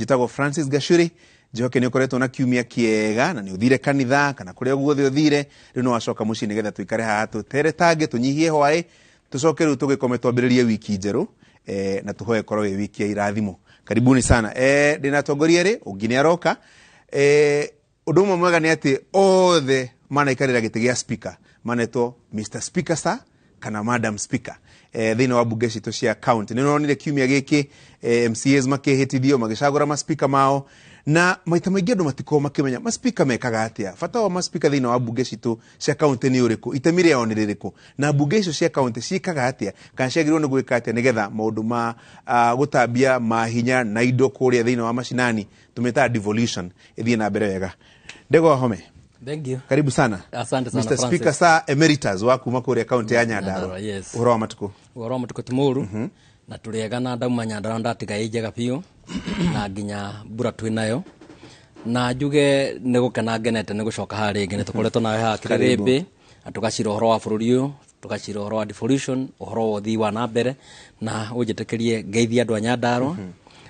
Njitagwo Francis Gashuri, njoke ni ukoretwo na kiumia kiega na ni uthire kanitha kana kuria guothe uthire riu no wacoka muci nigetha tuikare haha tuteretange tunyihie hwai tucoke riu tugikome twambiririe wiki njeru na tuhoe korwo wi wiki ya irathimo. Karibuni sana. Ndinatongoria ri ungini aroka undu umwe mwega ni ati othe manaikarira giti gia speaker manetwo Mr Speaker sir kana Madam Speaker thina wa mbunge citu cia county. Ni nonire kiumia giki MCAs makihitithio magicagura ma speaker mao na maita maingi andu matiko makimenya ma speaker mekaga atia. Fata wa ma speaker thina wa mbunge citu cia county ni uriku, itemi riao ni ririku, na mbunge icio cia county ciikaga atia kana ciagirwo ni gwika atia nigetha maundu ma gutambia mahinya na indo kuria thina wa mashinani tumeta devolution ithie na mbere wega. Ndego home. Thank you. Karibu sana. Asante sana Mr. Speaker sir emeritus wa kuma kuria county ya Nyandarua. Yes. Uhoro wa matuko. Uhoro wa matuko timuru. Na turiega na ndauma Nyandarua ndatiga ijega piu na nginya mbura twinayo. Na njuge ni gukena ngenete ni gucoka hari ngi ni tukoretwo nawe ha kirimbi atukacira uhoro wa bururi uyu tukacira uhoro wa devolution uhoro wa thi wa na mbere na ujitekerie ngeithia andu a Nyandarua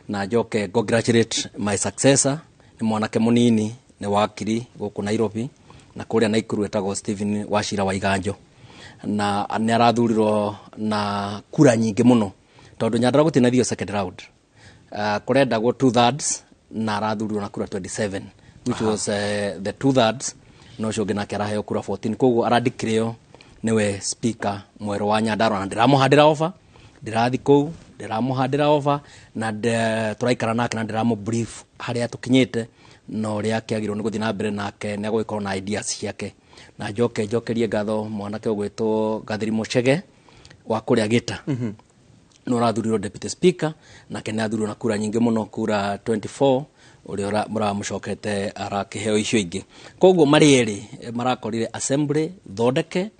na njoke congratulate my successor ni mwanake munini ni wakiri guku Nairobi na kuria Naikuru etagwo Stephen Wachira wa Iganjo na ni arathurirwo na kura nyingi muno tondu Nyandarua gutinathio second round kurenda go 2/3 na arathurirwo na kura 27 which was the 2/3 no shoge na kera heyo kura 14 koguo aradikireo niwe speaker mwero wa Nyandarua na ndiramuhandira offer ndirathi kou ndiramuhandira offer na turaikara nake na ndiramu brief haria tukinyite no ria kiagirwo ni guthi na mbere nake ni agwikorwo na ideas ciake na njokerie ngatho mwanake ugwitwo Gathiri Muchege wa kuria Gita no rathurirwo deputy speaker nake ni athurirwo na kura nyingi muno kura 24 uria muramucokete arakiheo icio ingi koguo mari eri marakorire assembly thondeke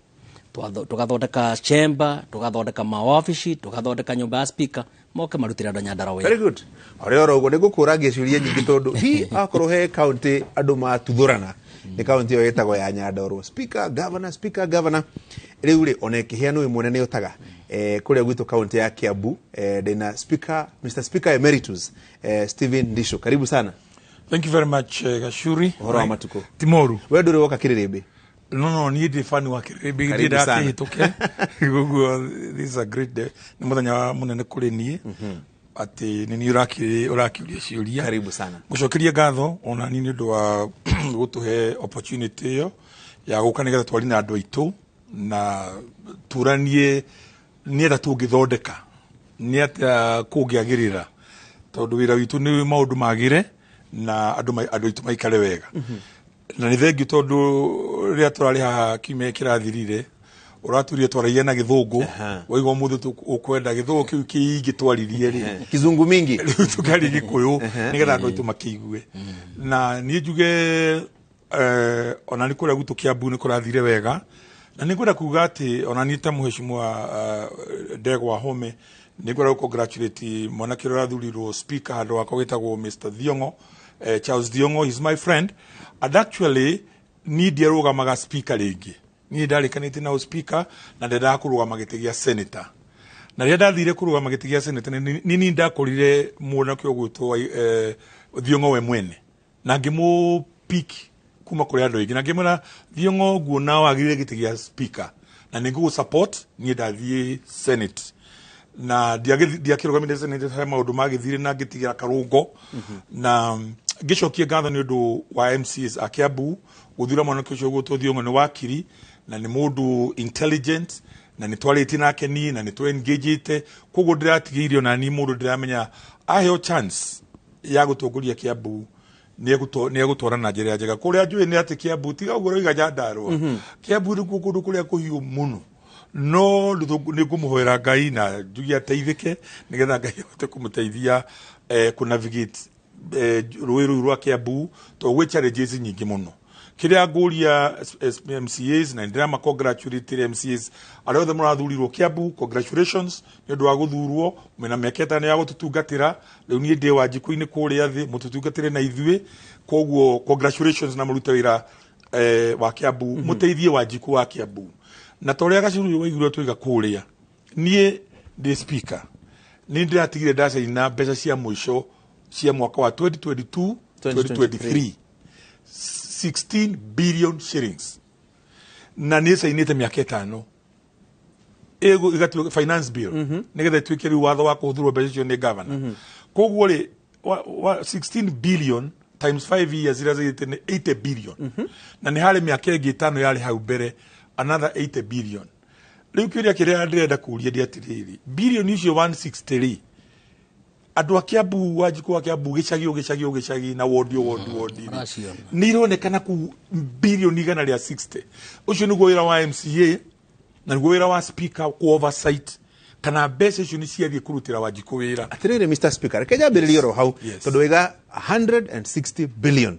tugathondeka chamber tugathondeka mawabici tugathondeka nyumba ya speaker moke marutire andu Nyandarua wira. Very good. Ore ugo nigukura ngicuria nyingi tondu hi akorwo he county andu matuthurana ni county yo yetagwo ya Nyandarua speaker governor riu ri onekihia no imwe ne utaga kuria gwitu county ya Kiambu ndina speaker Mr Speaker emeritus Stephen Ndisho. Karibu sana. Thank you very much Gashuri. Uhoro wa matuko Timoru. We nduri woka Kirimbi? No ni ndi fan wa Kirimbi ndi akihituke gugu this is a great day ni muthenya munene kuri nie ati ni urakiuria ciuria. Karibu sana. Gucokeria ngatho ona ni ndu wa gutuhe opportunity yo ya guka nigetha twari na andu aitu na turanie nienda tungithondeka ni ati kungiagirira tondu wira witu ni maundu magire na andu aitu maikare wega na ni thengi tondu ria turari ha kiumia kirathirire uraturie twaragia na githungu waigwa muthu ukwenda githungu kiu kiingi twaririe ri kizungu mingi tukari gikuyu nigetha andu aitu makiigue na ni njuge ona ni kuria gutu Kiambu ni kurathire wega na ni ngwenda kuga ati ona ni ta muheshimiwa Ndegwa Home ni ngwenda congratulate mwanake rathurirwo speaker handu wako witagwo Mr Thiongo Charles Thiongo is my friend and actually ni ndierugamaga speaker ringi ni ndarikanite na speaker na ndenda kurugama giti gia senator na ria ndathire kurugama giti gia senator ni ndakorire mwanake ogwitwo Thiongo we mwene na ngimu pick kuma kuri andu ingi na ngimura Thiongo guona wagire giti gia speaker na ningu support ni ndathie senate na ndiakirugamire senate ha maundu magithire na ngitigira karungo na gicokie ngatho ni undu wa MCs a Kiambu guthura mwanake ucio gwitwo Thiongo ni wakiri na ni mundu intelligent na ni twariti nake ni na ni twa engagete koguo ndiratigiirio na ni mundu ndiramenya aheo chance ya gutongoria Kiambu ni egutwarana na njira njega kuria njui ni ati Kiambu tiga uguo iga Nyandarua Kiambu ni kundu kuria kuhiu muno no ni ngumuhoera Ngai na njugi ateithike nigetha Ngai ahote kumuteithia kunavigate ruiru rwa Kiambu to we challenges nyingi muno kiria nguria MCAs na ndirama congratulate MCAs arothe murathurirwo Kiambu congratulations ni ndu wa guthurwo mena meketa ni ya gututungatira riu ni ndi wa njikuini kuria thi mututungatire na ithui koguo congratulations na murute wira wa Kiambu muteithie wa njiku wa Kiambu na toria Gachuru waigirwo twiga kuria nie ndi speaker ni ndiratigire ndacaina mbeca cia mwisho cia mwaka wa 2022 2023 16 billion shillings na nä cainä miaka ĩtano igatuä finance bill nä getha ĩtuĩke rĩu watho wa kũhũthĩrwo mbeca icio nĩ governor koguo rĩ 16 billion times 5 years irazaite nĩ 80 billion na nĩ harĩ mĩaka ĩngĩ ĩtano yarĩ hau mbere another 80 billion rĩu kĩũria kĩrĩa ndĩrenda kũria ndĩ atĩrĩrĩ billion icio 160 andũ a Kiambu Wanjikũ wa Kiambu gĩcagi na wodi nĩ ironekana ku billion igana rĩa 60 ũcio nĩguo wĩra wa MCA na nĩguo wĩra wa speaker ku oversight kana mbeca icio nĩ ciathiĩ kũrutĩra Wanjikũ wĩra atĩrĩrĩ Mr Speaker reke njambĩrĩrie ro hau tondũ wĩga 160 billion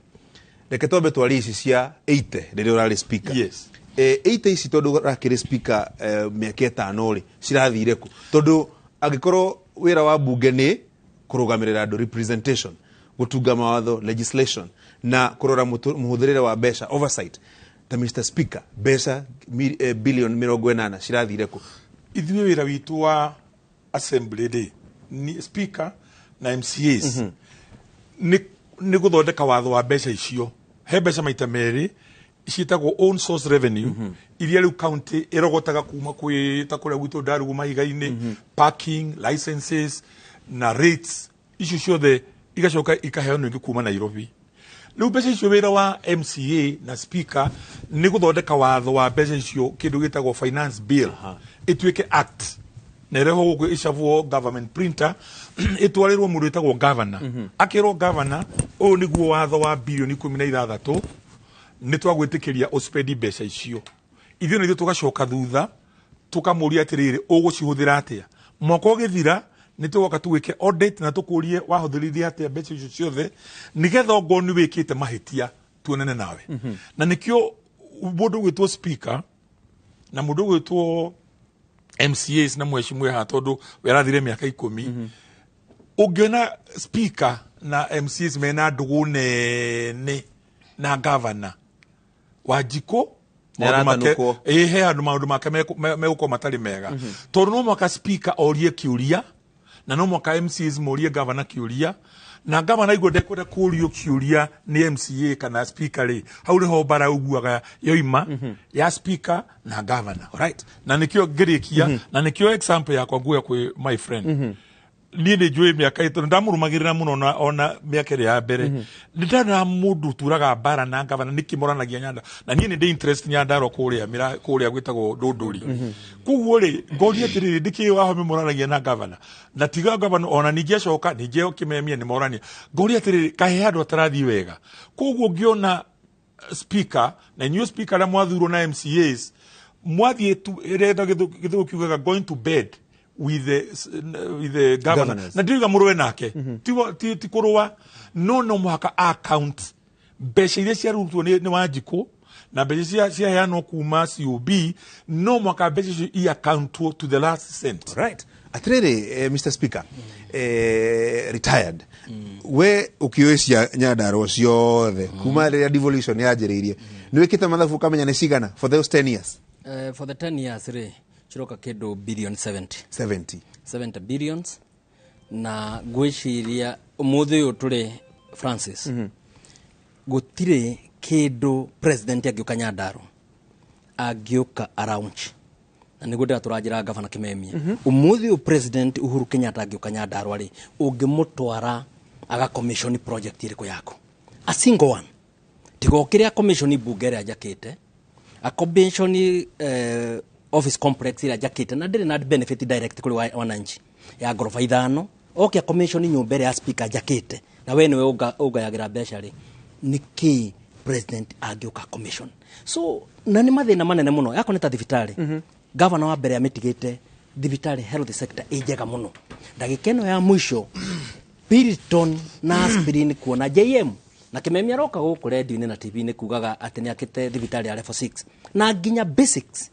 reke twambe twari ici cia 80 rĩrĩa ũrarĩ speaker 80 ici tondũ ũrakĩrĩ speaker mĩaka ĩtano rĩ cirathire ku tondũ angĩkorwo wĩra wa mbunge nĩ kũrũgamĩrĩra andũ representation gũtunga mawatho legislation na kũrora mũhũthĩrĩre wa mbeca oversight ta Mr Speaker mbeca billion 80 cirathire ku ithuĩ wĩra witũ wa assembly rĩ ni speaker na MCAs nĩ gũthondeka watho wa mbeca icio he mbeca maita merĩ ciĩtagwo own source revenue iria rĩu county ĩrogotaga kuma kwĩ ta kũrĩa gwitũ Ndarugu Mahiga-inĩ parking licenses na rates icio ciothe igacoka ikaheanwo ingĩ kuma Nairobi rĩu mbeca icio wĩra wa MCA na speaker nĩ gũthondeka watho wa mbeca icio kĩndũ gĩtagwo finance bill ĩtuĩke act na ĩrehwo gũkũ ĩcabwo government printer ĩtwarĩrwo mũndũ ĩtagwo governor akĩrwo governor ũyũ nĩguo watho wa bilioni 16 nĩ twagwĩtĩkĩria ũspendi mbeca icio ithuĩ nĩ tũgacoka thutha tũkamũria atĩrĩrĩ ũgũcihũthĩra atĩa mwaka ũgĩthira nĩ tũgoka tũgĩke audit na tũkũrie wahũthĩrithia atĩa mbeca icio ciothe nĩgetha ongorwo nĩ wĩkĩte mahĩtia tuonane nawe na nĩkĩo mũndũ ũgwĩtwo speaker na mũndũ ũgwĩtwo MCAs na mheshimiwa haha tondũ werathire mĩaka 10 ũngĩona speaker na MCAs mena ndũgũ nene na governor Wanjikũ he andũ maũndũ make megũkorwo matarĩ mega tondũ no mwaka speaker orie kĩũria na no mwaka MCAs morie governor kĩũria na governor igua ndekwenda kũũrio kĩũria nĩ MCA kana speaker rĩ hau nĩho mbara ũguaga yoima ya speaker na governor right na nĩkĩo ngĩrĩkia na nĩkĩo example yakwa nguoya kwĩ my friend niĩ nĩ njũĩ mĩaka ĩtano ndamũrũmagĩrĩra mũno ona mĩaka ĩrĩa ya mbere nĩ ndana mũndũ turaga mbara na governor nĩkĩmoranagia Nyanda na niĩ nĩ ndĩ interest Nyandarua kũrĩa gwĩtagwo Ndũndũri koguo rĩ ngoria atĩrĩrĩ ndĩkĩ waho mĩmoranagia na governor na tiga governor ona ningĩ acoka ningĩ kĩmemia nĩ morania ngoria atĩrĩrĩ kahe andũ atarathiĩ wega koguo ngĩona speaker na new speaker na mwathurwo na MCAs mwathiĩ gĩthũngũ kiugaga going to bed with the governor na ndiga mũrũwe nake ti kũrũwa no mũhaka account mbeca iria ciarutwo nĩ Wanjikũ na mbeca ciaheanwo kuma COB no mũhaka mbeca icio i-accountwo to the last cent right atĩrĩrĩ Mr Speaker retired we ũkĩũĩ cia Nyandarua ciothe kuma rĩrĩa devolution yanjĩrĩirie nĩ wĩkĩte mathabu ũkamenya nĩ cigana for those 10 years for the 10 years rĩ chiroka kĩndũ billion 70 billions na gwĩciria ũmũthĩ ũyũ tũrĩ Francis gũtirĩ kĩndũ president angĩũka Nyandarua angĩũka around na nĩguo ndĩratũranjĩra gavana Kĩmemia ũmũthĩ ũyũ president Uhuru Kenyatta angĩũka Nyandarua rĩ ũngĩmũtwara aga commission project ĩrĩkũ yako a single one tigo kĩrĩa commission mbunge ĩrĩa njakĩte a commission office complex ĩrĩa njakĩte na ndĩrĩ na benefit direct kũrĩ wananchi ya ngorofa 5 okia commission nyũmba ĩrĩa ya speaker njakĩte na we nĩwe ũgayagĩra mbeca rĩ nĩkĩ president angĩũka commission so na nĩ mathĩna manene mũno yako nĩ ta thibitarĩ governor wa mbere amĩtigĩte thibitarĩ health sector ĩnjega mũno ndagĩka ĩno ya mũico Piriton na aspirin kuona JM na Kĩmemia roka gũkũ radio-inĩ na TV-inĩ kugaga atĩ nĩ akĩte thibitarĩ ya level 6 na nginya basics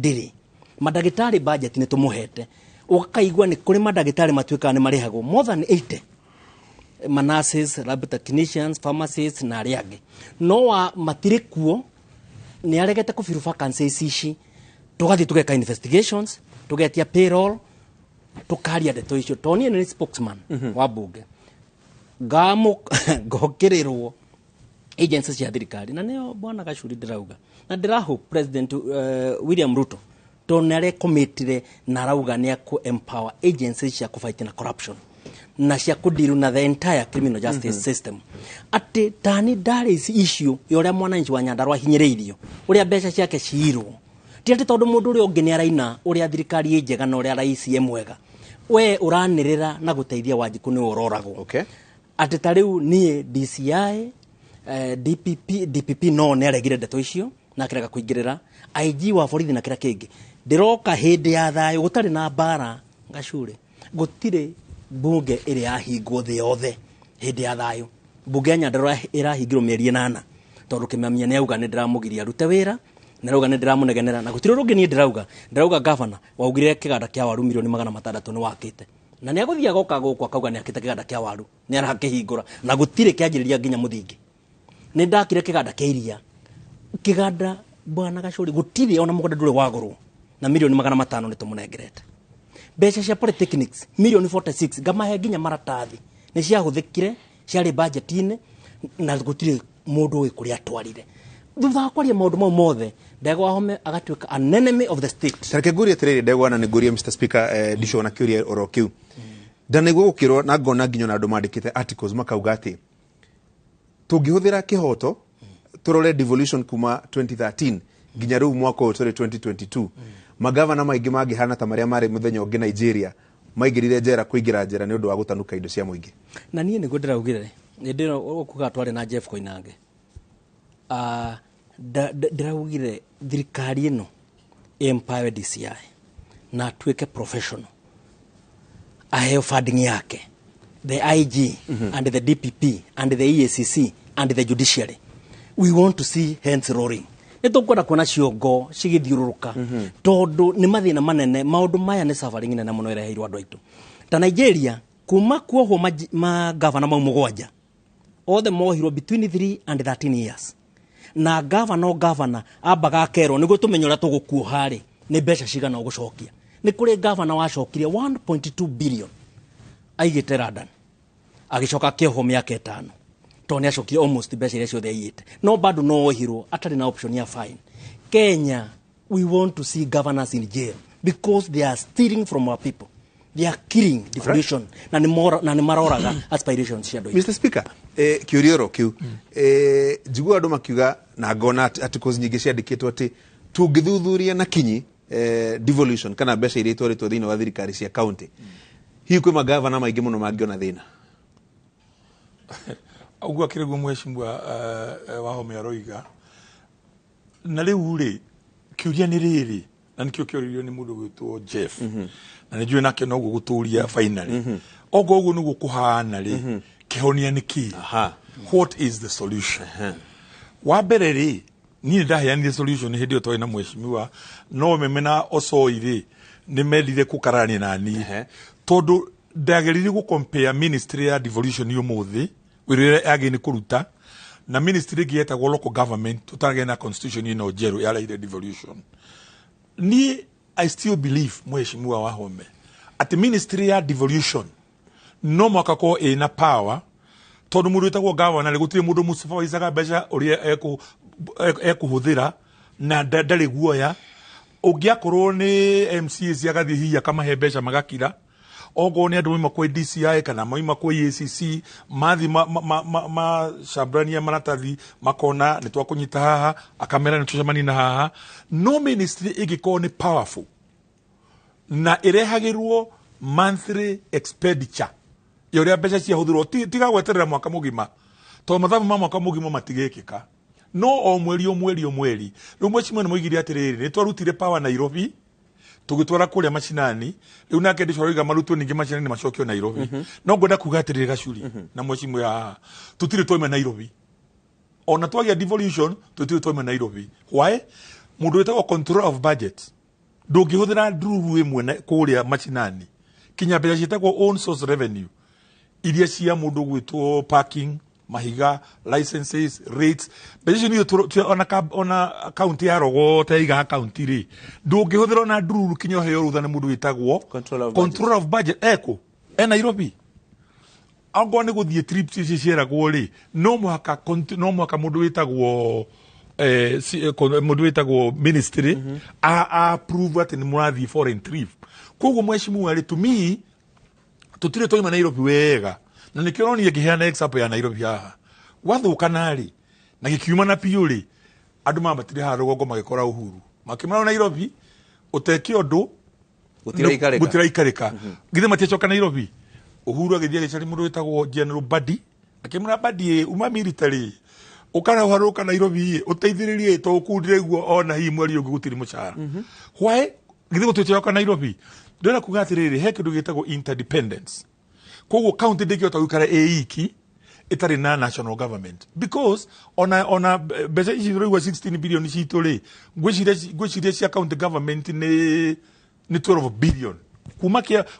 ndĩrĩ madagĩtarĩ budget nĩ tũmũhete ũkaigua nĩ kũrĩ madagĩtarĩ matuĩkaga nĩ marĩhagwo more than 80 nurses, lab technicians, pharmacists na arĩa angĩ no wa matirĩ kuo nĩ aregete kũbiru vacancies ici tũgathiĩ tũgeka investigations tũgetia payroll tukaria ndeto icio toni nĩ spokesman wa bunge ngokererwo agencies cia thirikari na nio bwana Gachuri ndirauga na ndirahope President William Ruto tonere committee na arauga ni ku empower agencies cia ku fight na corruption na cia kudiru na the entire criminal justice system ati tani ndari issue yoria mwananchi wa Nyandarua hinyireirio uria mbeca ciake ciirwo ti ati tondu mundu uri ungi ni araina uria thirikari ijega na uria rais mwega we uranirira na guteithia Wanjiku ni uroragwo okay ati tariu nie DCI DPP no ne aregire ndeto icio na kirega kuingirira IG wa borithi na kira kingi ndiroka hindi ya thayo gutari na bara Gachure gutire mbunge iri yahingwo thi yothe hindi ya thayo mbunge ya Nyandarua irahingirwo mieri 8 tondu kimamia ni auga ni ndiramugiria rute wira na rauga ni ndiramunegenera na gutire rungi ni ndirauga governor waugire kiganda kia waru milioni 600 ni wakite na ni aguthia goka guku akauga ni akite kiganda kia waru ni arakihingura na gutire kianjiriria nginya Mũthingi ni ndakire kiganda kia iria kiganda bwana Gachuri gutire ona mugunda ndure wagurwo na milioni 500 ni tumunengerete mbeca cia polytechnics milioni 46 ngamahe nginya maratathi ni ciahuthikire ciari budget-ini na gutire mundu wi kuria atwarire thutha kwaria maundu mau mothe ndegwa home agatuika an enemy of the state tareke guria tiriri ndegwa na niguria Mr Speaker disho na kuria orokiu ndanigwo gukirwo na ngona nginyo na andu mandikite articles makauga ati tungihuthira kihoto turore devolution kuma 2013 nginya riu mwaka wa 2022 magavana maingi mangihana ta maria mari muthenya ungi Nigeria maigirire njera kuingira njera ni undu wa gutanuka indo cia muingi na nie niguo ndiraugire ni ndino ukuga twari na Jeff Koinange ndiraugire thirikari ino empower DCI na tuike professional aheo funding yake the IG and the DPP and the EACC and the judiciary we want to see hands rolling nitukwenda kuona ciongo cigithiururuka tondu ni mathina manene maundu maya ni suffering nene muno ireheirwo andu aitu ta Nigeria kuma kuohwo magavana mau mugwanja othe mohirwo between 3 and 13 years na governor ambaga akerwo niguo tumenye uria tugukuoha ri ni mbeca cigana ugucokia ni kuri governor wacokirie 1.2 billion aigite London agicoka kioho miaka 5 to ni acokire almost mbeca iria ciothe aiyite no bado no ohirwo atari na option ya fine Kenya we want to see governors in jail because they are stealing from our people they are killing devolution right. na ni maroraga aspirations cia Mr Speaker kiurioro kiu jigua andu makiuga na ngona articles nyingi ciandikitwo ati tungithuthuria na kinyi devolution kana mbeca iria itwaritwo thiini wa thirikari cia county hihi kwi magavana maingi muno mangiona thina ugu akiriguo mheshimiwa Wahome aroiga na riu ri kiuria ni riri na nikio kiuririo ni mundu gwitwo Jeff na nijue nake no guguturia finally ogo ugu nugu kuhana ri kihonia niki what is the solution wa mbere ri ni ndaheanire solution hindi otoi na mheshimiwa no memena osoire ni medire kukarania nani tondu ndagerire gu compare ministry ya devolution yomuthi wirire agi ni kuruta na ministry gietagwo local government tutarage na constitution ino jeru ya ile devolution ni I still believe mheshimiwa Wahome at the ministry ya devolution no makako ina power tondu mundu etagwo governor le gutire mundu musupervisor beca uria ekuhuthira na ndari guoya ungiakorwo ni MCAs agathi hiya kama he beca magakira ogo ni andu makwe DCI kana makwe EACC mathi shabrania maratathi makona ni twakunyita haha akamera ni tucemani na haha no ministry igiko ni powerful na irehagirwo monthly expenditure yoria beca cia huthirwo tiga gweterera mwaka mugima to mathabu ma mwaka mugima matigekika no o mweri rumwe chimwe ni muigiri atiriri ni twarutire power Nairobi tugitwara kuria machinani riu nake ndicoroiga marutwo ningi machinani macokio Nairobi no ngwenda kuga atiriri Gachuri na mwechimwe ya tutire twaima Nairobi ona twagia devolution tutire twaima Nairobi why mundu wetagwo control of budget ndungihuthira nduru imwe kuria machinani kinya mbeca cietagwo own source revenue iria cia mundu gwitwo parking mahiga licenses rates beje ni ona county ya rogo taiga county ri ndungihuthira na nduru kinyo heyo rutha ni mundu witagwo control of budget eko Nairobi ango nĩ gũthiĩ trips ici ciaragwo rĩ no mũhaka mũndũ wĩtagwo mũndũ wĩtagwo ministry approve atĩ nĩ mũrathiĩ foreign trip. Koguo mheshimiwa rĩ to me tutire toima Nairobi wega na nĩkĩo ũronire ngĩheana example ya Nairobi haha gwathũkana rĩ na gĩkiuma na piũ rĩ andũ mambatire haha rũgongo magĩkora Uhuru makĩmara Nairobi ũtekĩ ũndũ gũtiraikarĩka githĩ matiacoka Nairobi. Uhuru agĩthiĩ agĩcaria mũndũ wĩtagwo General Badi akĩmwĩra Badi uma military ũkaraharũka Nairobi ũteithĩrĩrie to ũkundire guo ona hihi mweri ũngĩ gũtirĩ mũcara why githĩ gũtũcoka Nairobi. Ndĩrenda kuga atĩrĩrĩ he kĩndũ gĩtagwo interdependence. Koguo county ndĩngĩhota gũikara ĩiki itarĩ na national government because ona mbeca ici rĩu 16 billion citũ rĩ ngwĩciria cia county government nĩ 12 billion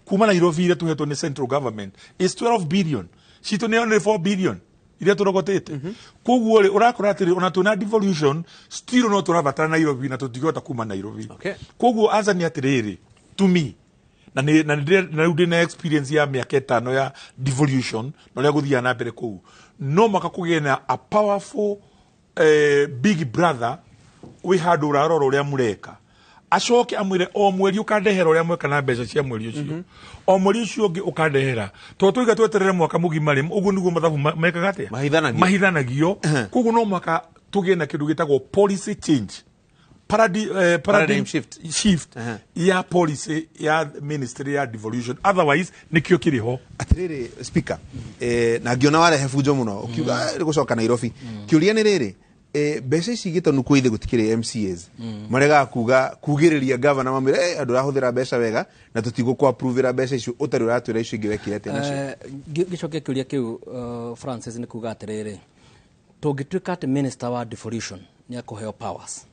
kuma Nairobi iria tuhetwo nĩ central government is 12 billion citũ nĩ 4 billion iria tũrogotete. Koguo rĩ ũrakora atĩrĩ ona tuna devolution still no tũrabatara Nairobi na tũtingĩhota kuma Nairobi. Koguo azania atĩrĩrĩ to me na rĩu ndĩna experience ya mĩaka 5 ya devolution na ũrĩa gũthiaga na mbere kũu no maka kũgĩa na a powerful big brother wĩ handũ ũrarora ũrĩa mũreka acoke amwĩre o mweri ũkandehera ũrĩa mweka na mbeca cia mweri ũcio o mweri ũcio ũngĩ ũkandehera to tũiga tweterere mwaka mũgima rĩ ũguo nĩguo mathabu mekaga atĩa mahithanagio. Koguo no mwaka tũgĩe na kĩndũ gĩtagwo policy change paradigm shift ya policy ya ministry ya devolution otherwise nikio kiriho atiriri speaker na ngiona warehe bunjo muno ukiuga gucoka Nairobi kiuria ni riri mbeca ici gitonu kuithe gutikire MCAs marega kugiriria governor mamire andu rahuthira mbeca wega na tutigo ku approve mbeca icio utari uratwira icio ingi wekire tena cio gicoke kiuria kiu Francis ni kuga atiriri tungituika ati minister wa devolution ni akuheo powers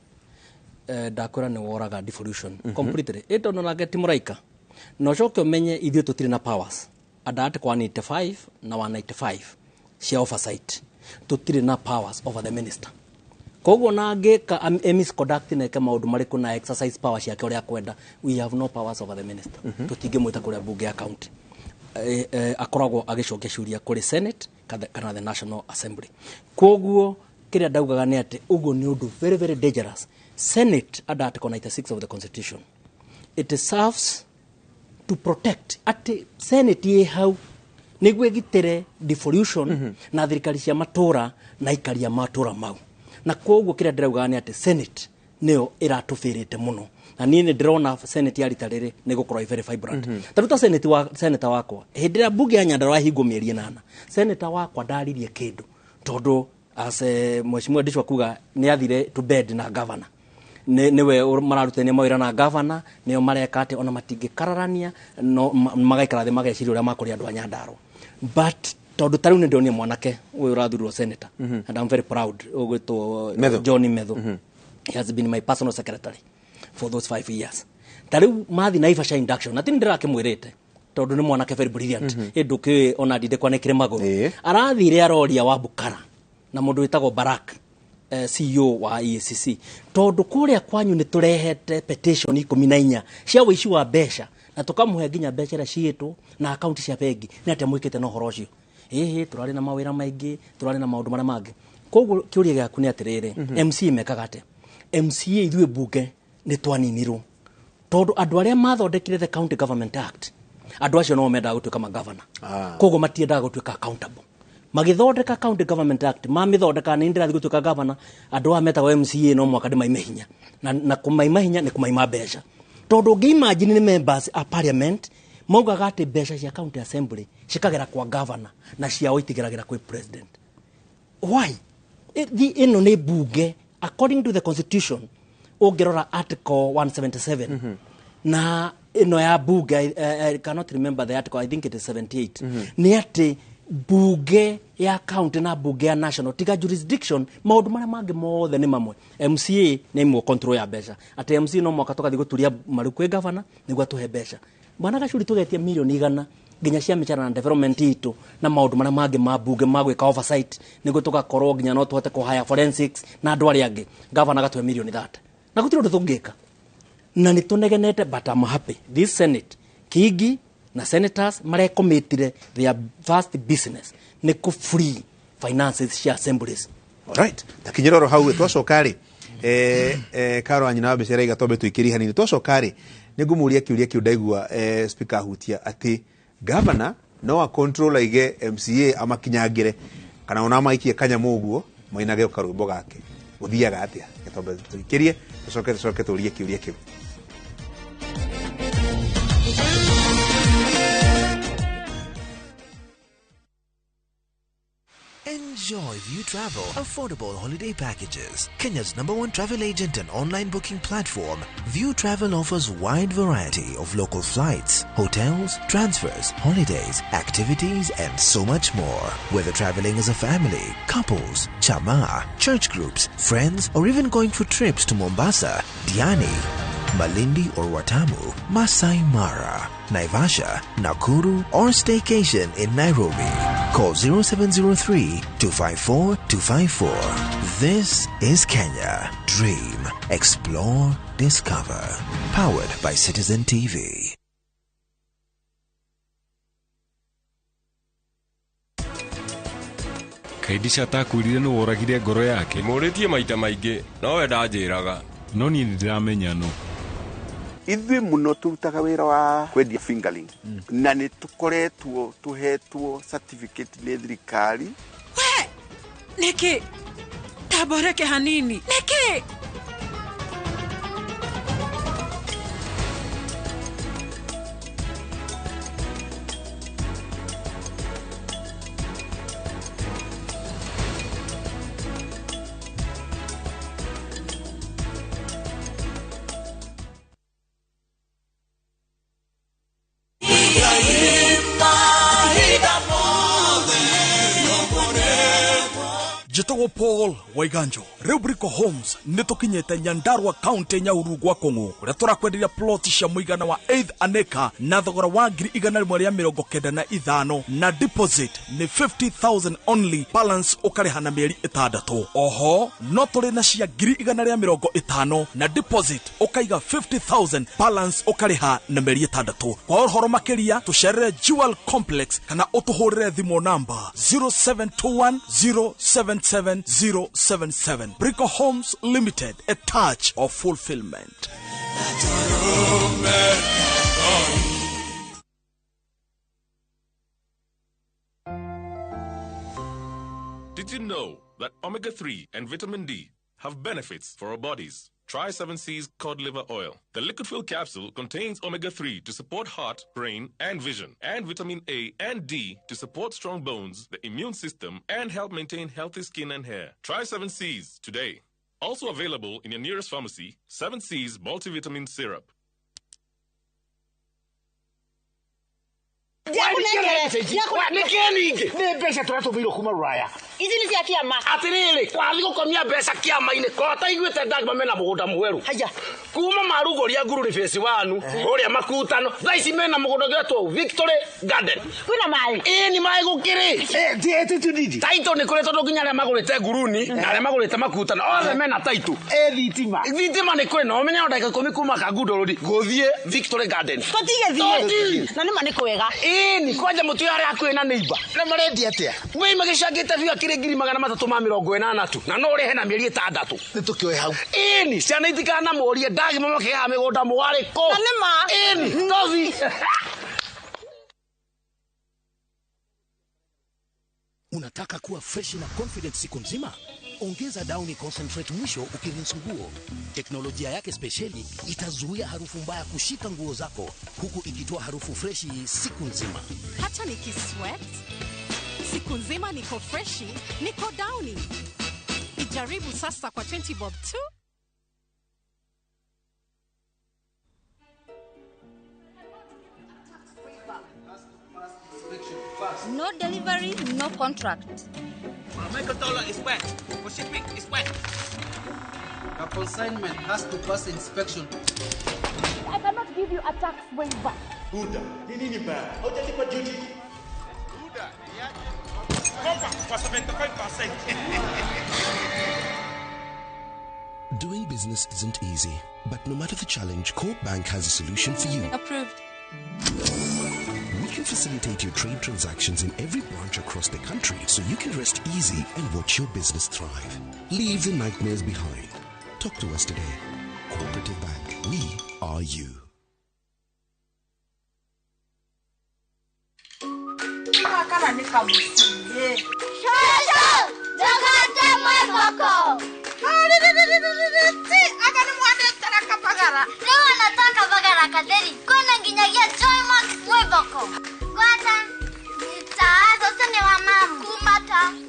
ndakora ni woraga devolution completely ito no na geti muraika no coke umenye ithio tutire na powers adate kwa 95 na 195 cia oversight tutire na powers over the minister. Koguo na ngeka misconduct na ke maundu mariku na exercise powers yake uria kwenda we have no powers over the minister. Tutingĩmwĩta kũrĩa mbunge ya county akoragwo agicokia ciuria kuri senate kana the national assembly. Koguo kiria ndaugaga ni ati uguo ni undu very very dangerous. Senate under Article 96 of the Constitution, it serves to protect at Senate ye hau nigwe gitere devolution na thirikari cia matura na ikaria matura mau na koguo kira ndirauga ni ati Senate neo iratufirite muno na niĩ ndirona Senate ya ritarĩrĩ nĩ gũkorwo very vibrant. Taruta senator wakwa hĩndĩ ĩrĩa mbunge ya Nyandarua hingo mĩeri 8 senator wakwa ndaririe kĩndũ tondu as mheshimiwa Ndicwa kuga ni athire to bed na governor niwe mararutania mawira na governor nio mareka ati ona matingĩkararania no magaikara thĩ mageciria ũrĩa makũrĩ andũ a Nyandarua but tondu tariu nĩ ndonio mwanake ũyũ ũrathurwo senator and I'm very proud ũgwĩtwo John Medho. He has been my personal secretary for those 5 years. Tariu mathi na Naivasha induction atĩ ndirakĩmwĩrĩte tondu nĩ mwanake very brilliant ndũkĩ ona ndinde kwanekire magũrũ arathire aroria wa Bukara na mũndũ wĩtagwo Barak CEO wa EACC tondu kũrĩa kwanyu nĩ turehete petition 14 cia ũici wa mbeca na tukamũhe nginya mbeca iria ciĩtwo na account cia bengi nĩ atĩ mwĩkĩte na ũhoro ũcio turarĩ na mawĩra maingĩ turarĩ na maũndũ marĩa mangĩ. Koguo kĩũria gĩaku nĩ atĩrĩrĩ MC mekaga atĩa? MCA ithuĩ mbunge nĩ twaninirwo tondu andũ arĩa mathondekire the County Government Act andũ acio no mendaga gũtuĩka magavana koguo matiendaga gũtuĩka accountable magithondeka County Government Act mamithondeka nĩ ndĩrathi gũtuĩka governor andũ a metagwo MCA no mwaka ndĩmaime hinya na kũmaima hinya nĩ kũmaima mbeca tondu ũngĩimagine nĩ members a parliament maugaga atĩ mbeca cia county assembly cikagera kwa governor na ciao itigeragira kwĩ president. Why? Ino nĩ mbunge according to the constitution ũngĩrora article 177 na ino ya mbunge I cannot remember the article, I think it is 78 nĩ atĩ mbunge ya county na mbunge ya national tiga jurisdiction maundu maria mangi mothe ni mamwe. MCA ni imwe control ya mbeca ati MC no mwaka tukathi guturia maruku governor niguo tuhe mbeca bwana gacuri tugetie milioni 100 nginya cia michara na development itu na maundu maria mangi ma mbunge magwika oversight niguo tugakorwo nginya no tuhote kuhaya forensics na andu aria angi governor gatwe milioni 30 na gutiro ndu tungika na ni tunegenete but I'm happy this Senate Kigi na senators marekomitire their first business ni ku free finances cia assemblies. Alright, takinyira ro hau twacoka ri karo anyina wa becera igatombe twikiri hanini twacoka ri ningumuria kiuria kiu ndaigua speaker hutia ati governor no a control aige MCA amakinyangire kana ona maikie kanya muguo mainage ukarumbo gake uthiaga atia gatombe twikirie tucoke turie kiuria kiu. Enjoy View Travel affordable holiday packages. Kenya's #1 travel agent and online booking platform, View Travel offers wide variety of local flights, hotels, transfers, holidays, activities, and so much more. Whether traveling as a family, couples, chama, church groups, friends, or even going for trips to Mombasa, Diani, Malindi or Watamu, Masai Mara, Naivasha, Nakuru, or staycation in Nairobi. Call 0703-254-254. This is Kenya. Dream, explore, discover. Powered by Citizen TV. Kaidisha takwirire no woragire ngoro yake. Muritie maita maingi no we ndanjiraga. No ni ndiramenya no. Ithuĩ mũno tũrutaga wĩra wa kwendia fingerling na nĩ tũkoretwo tũhetwo certificate nĩ thirikari. We nĩkĩ taboreke hanini nĩkĩ Jitogo Paul Waiganjo Rubrico Homes nitukinyete Nyandarua County Nyahururu gwa Kongo kuria turakwenderia plot cia muigana wa 8 aneka na thogora wa 195 na deposit ni 50,000 only, balance ukariha na mieri 6. Oho no turi na cia 150 na deposit ukaiga 50,000, balance ukariha na mieri 6. Kwa uhoro makiria tucerere Jewel Complex kana utuhurire thimo namba 0721077077. Brico Homes Limited, a touch of fulfillment. Did you know that omega-3 and vitamin D have benefits for our bodies? Try 7C's cod liver oil. The liquid fuel capsule contains omega-3 to support heart, brain, and vision, and vitamin A and D to support strong bones, the immune system, and help maintain healthy skin and hair. Try 7C's today. Also available in your nearest pharmacy, 7C's multivitamin syrup. Izini cia kiama atiriri kwathi gukomia mbeca kiama-ini kota iguite ndagima mena mugunda mweru haya kuma marugoria ngururi phase 1 uria makutano thaici mena mugunda getwo Victory Garden kwina mai ni mai gukiri ndiete tudidi taito ni kure tondu nginya aria magurite nguruni na aria magurite makutano othe mena taito thitima ni kure no menya ndaka 10 kuma kagudorodi guthie Victory Garden totige thie na nima ni kwega ni kwanja mutu aria akwina neighbor na marendi atia we magicangite view akire 380 na no uri hena mieri 6 nitukioe hau ni ciana itikana morie ndagima makiha migunda mwari ko na nima novi. Unataka kuwa fresh na confident siku nzima? Ongeza Downy Concentrate mwisho ukirinse nguo. Teknolojia yake speciali itazuia harufu mbaya kushika nguo zako huku ikitoa harufu freshi siku nzima. Hata nikisweat siku nzima niko freshi, niko Downy. Ijaribu sasa kwa 20 bob tu. No delivery, no contract. My controller is wet. For shipping is wet. A consignment has to pass inspection. I cannot give you a tax waiver. Buda, nini bad? Hujalipa duty. Buda, for 75%. Doing business isn't easy, but no matter the challenge, Coop Bank has a solution for you. Approved. can facilitate your trade transactions in every branch across the country so you can rest easy and watch your business thrive. Leave the nightmares behind. Talk to us today. Cooperative Bank. We are you.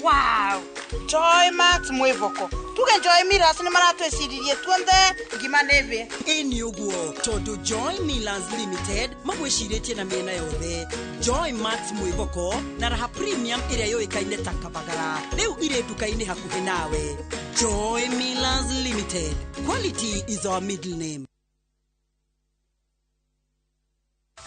Wow, Joy Max Mwevoko. Tuge Joy Miras ni maratwe siririe tuonde ngima neve. Eni uguo tondu Joy Millers Limited magwiciretie na miena yothe. Joy Max Mwevoko na raha premium iria yoikaine ta kabagara. Riu ire duka-ini hakuhi nawe. Joy Millers Limited. Quality is our middle name.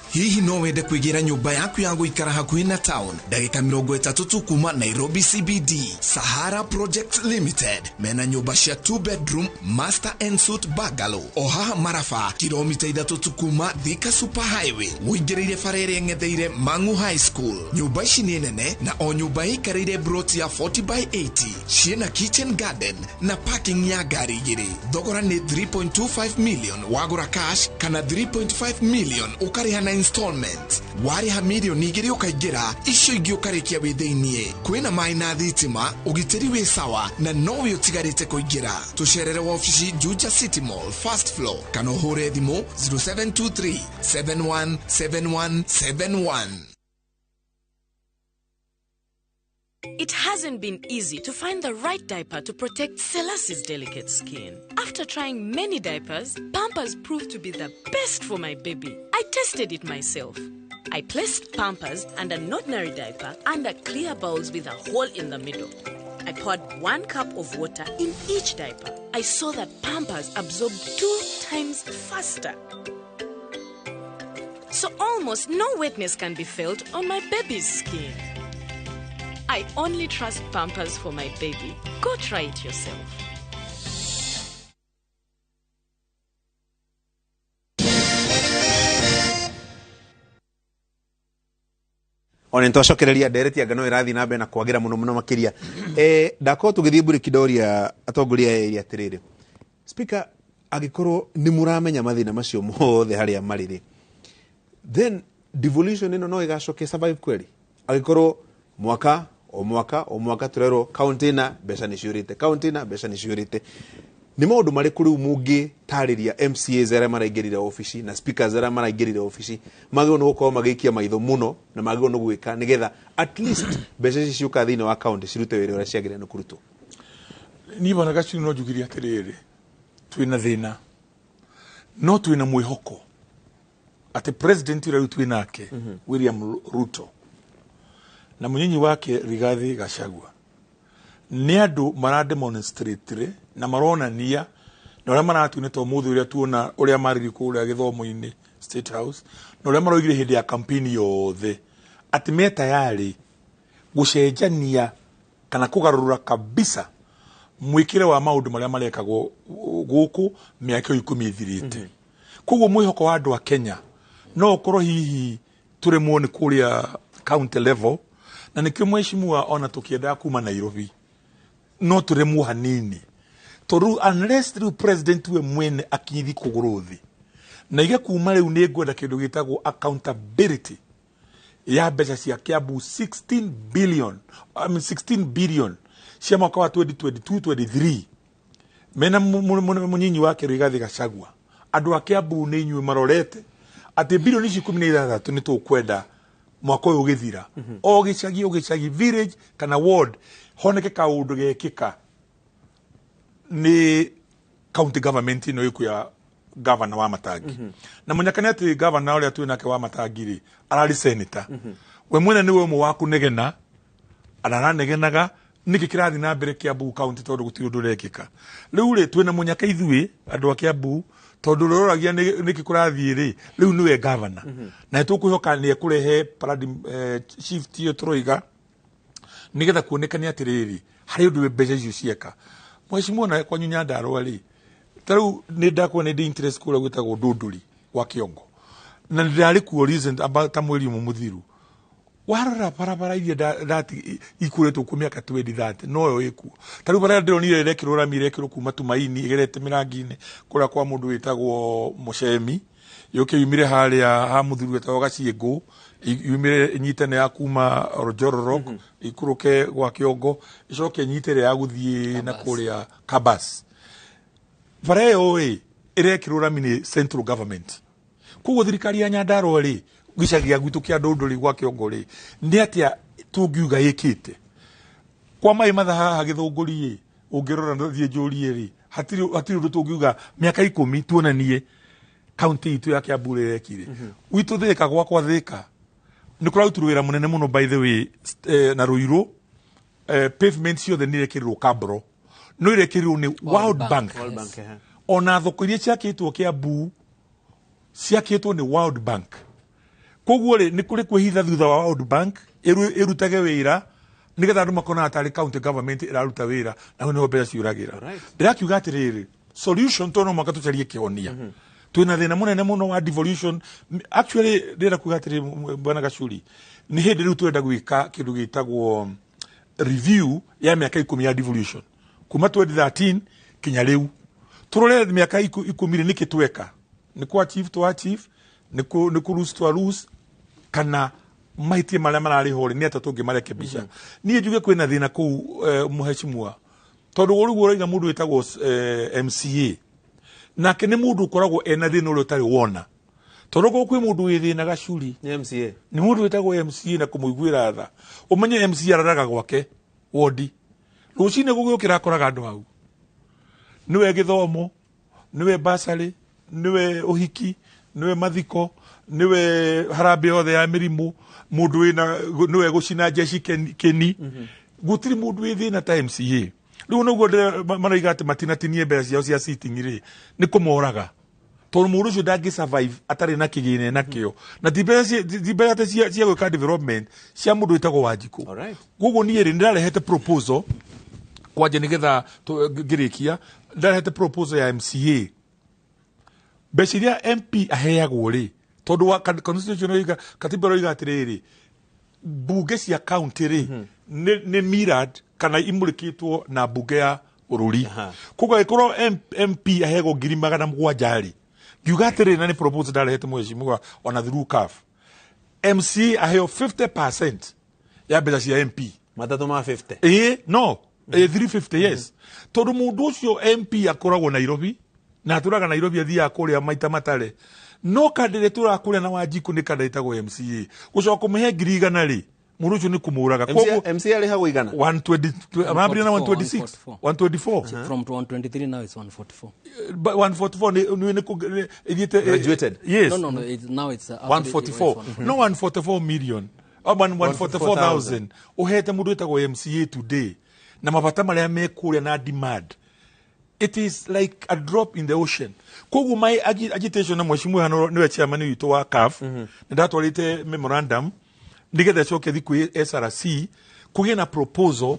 Hihi no wende kuigira nyumba yaku ya guikara hakuhi na town ndagika 30 tu kuma Nairobi CBD. Sahara Project Limited mena nyumba cia 2 bedroom master and suite bungalow ohaha Marafa kilomita 3 tu kuma Thika Super Highway muingirire farere ngetheire Mangu High School. Nyumba ici ni nene na o nyumba ikarire brot ya 40x80 ciena kitchen garden na parking ya gari igiri. Thogora ni 3.25 million wagura cash kana 3.5 million ukariha na installment. Wariha milioni igiri ukaingira icio ingi ukarikia witheinie. Kwina mai na thitima ugitiri wi sawa na nowe utigarite kuingira. Tucerere wa ofisi Juja City Mall first floor kana uhure thimo 0723 717171. It hasn't been easy to find the right diaper to protect Selasie's delicate skin. After trying many diapers, Pampers proved to be the best for my baby. I tested it myself. I placed Pampers and an ordinary diaper under clear bowls with a hole in the middle. I poured 1 cup of water in each diaper. I saw that Pampers absorbed 2 times faster. So almost no wetness can be felt on my baby's skin. I only trust Pampers for my baby. Go try it yourself. Ona ntocokereria ndereti ngano irathi na mbe na kwagira muno makiria ndako tugithie mburi kidoria atongoria area atiriri speaker agikorwo ni muramenya mathina macio mothe haria mariri then devolution ino no igacoke survive kweli agikorwo mwaka o mwaka turero kauntĩ na mbeca nĩ ciũrĩte kauntĩ na mbeca nĩ ciũrĩte nĩ maũndũ marĩkũ rĩu mũngĩ tarĩria MCAs arĩa maraingĩrire ofici na speakers arĩa maraingĩrire ofici magĩrĩirwo nĩ gũkorwo magĩikia maitho mũno na magĩrĩirwo nĩ gwĩka nĩgetha at least mbeca ici ciũka thĩinĩ wa kaunti cirute wĩra ũrĩa ciagĩrĩire nĩ kũrutwo. Niĩ bona gacu no njugirie atĩrĩrĩ twĩna thĩna no twĩna mwĩhoko atĩ president ũrĩa twĩ nake William Ruto na mũnyinyi wake Rigathi Gachagua nĩ andũ marademonstrate na maronania na ũrĩa maratuĩnĩte ũmũthĩ ũrĩa tuona ũrĩa marĩri kũrĩa gĩthomo-inĩ State House na ũrĩa maroigire hĩndĩ ya kampeni yothe atĩ me tayari gũcenjania kana kũgarũra kabisa mwĩkĩre wa maũndũ marĩa marekagwo gũkũ mĩaka 10 ĩthirĩte. Koguo mwĩhoko wa andũ a Kenya no ũkorwo hihi tũremwo nĩ kũrĩa county level na nikio mheshimiwa ona tukienda kuma Nairobi no turemwo hanini toru unless the president we mwene akithi kuguruthi na ige kuma riu ni ngwenda kindu gitagwo accountability ya mbeca cia Kiambu 16 billion cia mwaka wa 2022-23 mena munyinyi wake Rigathi Gachagua andu a Kiambu ni inyuĩ marorete ati bilioni ici 16 ni tukwenda mwaka uyu githira o gicagi village kana ward honeke kaundu gekika ni county government ino iku ya governor wa Matangi na munyakane ati governor uria tu nake wa Matangi ri arari senator we mwene niwe mu waku negena araranegenaga niki kirathi na mbere Kiambu county tondu gutiri undu rekika riu ri twina munyaka ithui andu a Kiambu tondu roragia niki kurathie ri riu niwe governor na tukuhoka ni ekurehe shift yo troiga nigetha kuonekania atiriri hari undu we mbeca icio cieka mheshimiwa na kwa nyunya ndarwa ri taru ni ndakwa ni interest kula gwitagwo ndunduri wa Kiongo na ndari ku reason about mweri mumuthiru warora barabara iria dati ikuretwo ku miaka 2030 no yo iku tari bara ndonire rekiro rami rekiro kuma Tumaini igerete mirangi-ini kura kwa mundu witagwo Mucemi yoke yumire haria ha muthuru wetagwo Gaciengu yumire nyitene ya kuma Rojororo ikuruke gwa Kiongo icoke nyitere ya guthie na kuria Kabas bara yo irekiro rami ni central government kugo thirikari ya Nyandarua ri gicagia gwitu kia ndondori gwa Kiongo ri ni atia tungiuga yikite kwa mai matha ha githunguri ungirora thie njuri ri hatiri undu tungiuga miaka 10 tuonanie county itu ya Kiambu rekire gwitu thika gwa thika ni kurauturwira munene muno by the way na Ruiru pavement ciothe ni rekirwo Kabro no irekirwo ni World Bank ona thoko iria ciakitwo Kiambu ciakitwo ni World Bank koguo ri ni kuri kwihitha thutha wa World Bank irutage wira nigetha andu makona atari county government iraruta wira na no mbeca ciuragira ndirakiuga atiriri solution tono makatucarie kionia twina thina munene muno wa devolution actually ndira kuga atiri bwana Gacuri ni hindi riu twenda gwika kindu gitagwo review ya miaka 10 ya devolution kuma 2013 kinya riu turore miaka 10 niki tweka ni kwa chief to achieve ni ku lose to lose kana mahitie maria marari hore ni atatungi marekebisha ni njuge kwina thina ku muheshimwa tondu uri gura mundu witagwo MCA na kene mundu ukoragwo ena thina uri utari wona tondu go kwi mundu wi thina Gacuri MCA ni mundu witagwo MCA na kumuiguira tha umenye MCA araraga gwake wodi rucine gugiukira akoraga andu hau niwe githomo niwe basari niwe uhiki niwe mathiko niwe harambe yothe ya mirimu mundu wina niwe gucina jeshi keni gutiri mundu wi thina ta MCA riu nugo maraiga ati matinatinie mbeca ciao cia sitting ri ni kumoraga tondu mundu ucio ndangi survive atari na kigine nakio na tibeca cia gwika development cia mundu witagwo Wanjiku gugu nie ri ndirarehete proposal kwaje nigetha ngirikia ndirarehete proposal ya MCA mbeca iria MP aheagwo ri tondu wa constitution oiga katiba oiga atiriri mbunge cia county ri ni mirad kana imurikitwo na mbunge ya ururi kuga ikorwo MP ahego 700 ri ngiuga atiriri na ni proposal ndarehete mweshimwa ona through CAF MC aheo 50% ya mbeca cia MP matatu ma 50 no 350 yes tondu mundu ucio MP akoragwo Nairobi na turaga Nairobi athia kuria maita matare no kandire turakuria na Wanjiku ni kandaitagwo MCA gucoka kumuhe 100 ri mundu ucio ni kumuraga koguo MCA ari hago igana 120 amabiri na 126 124 from 123 now it's 144 but 144 ni idite graduated yes no now it's 144 no 144 million 144,000 uhete mundu witagwo MCA today na mabata maria mekuria na demand it is like a drop in the ocean kogu my agitation na mweshimwe hano niwe chairman witu wa CAF ndatwarite memorandum ndigetha coke thiku SRC kugia na proposal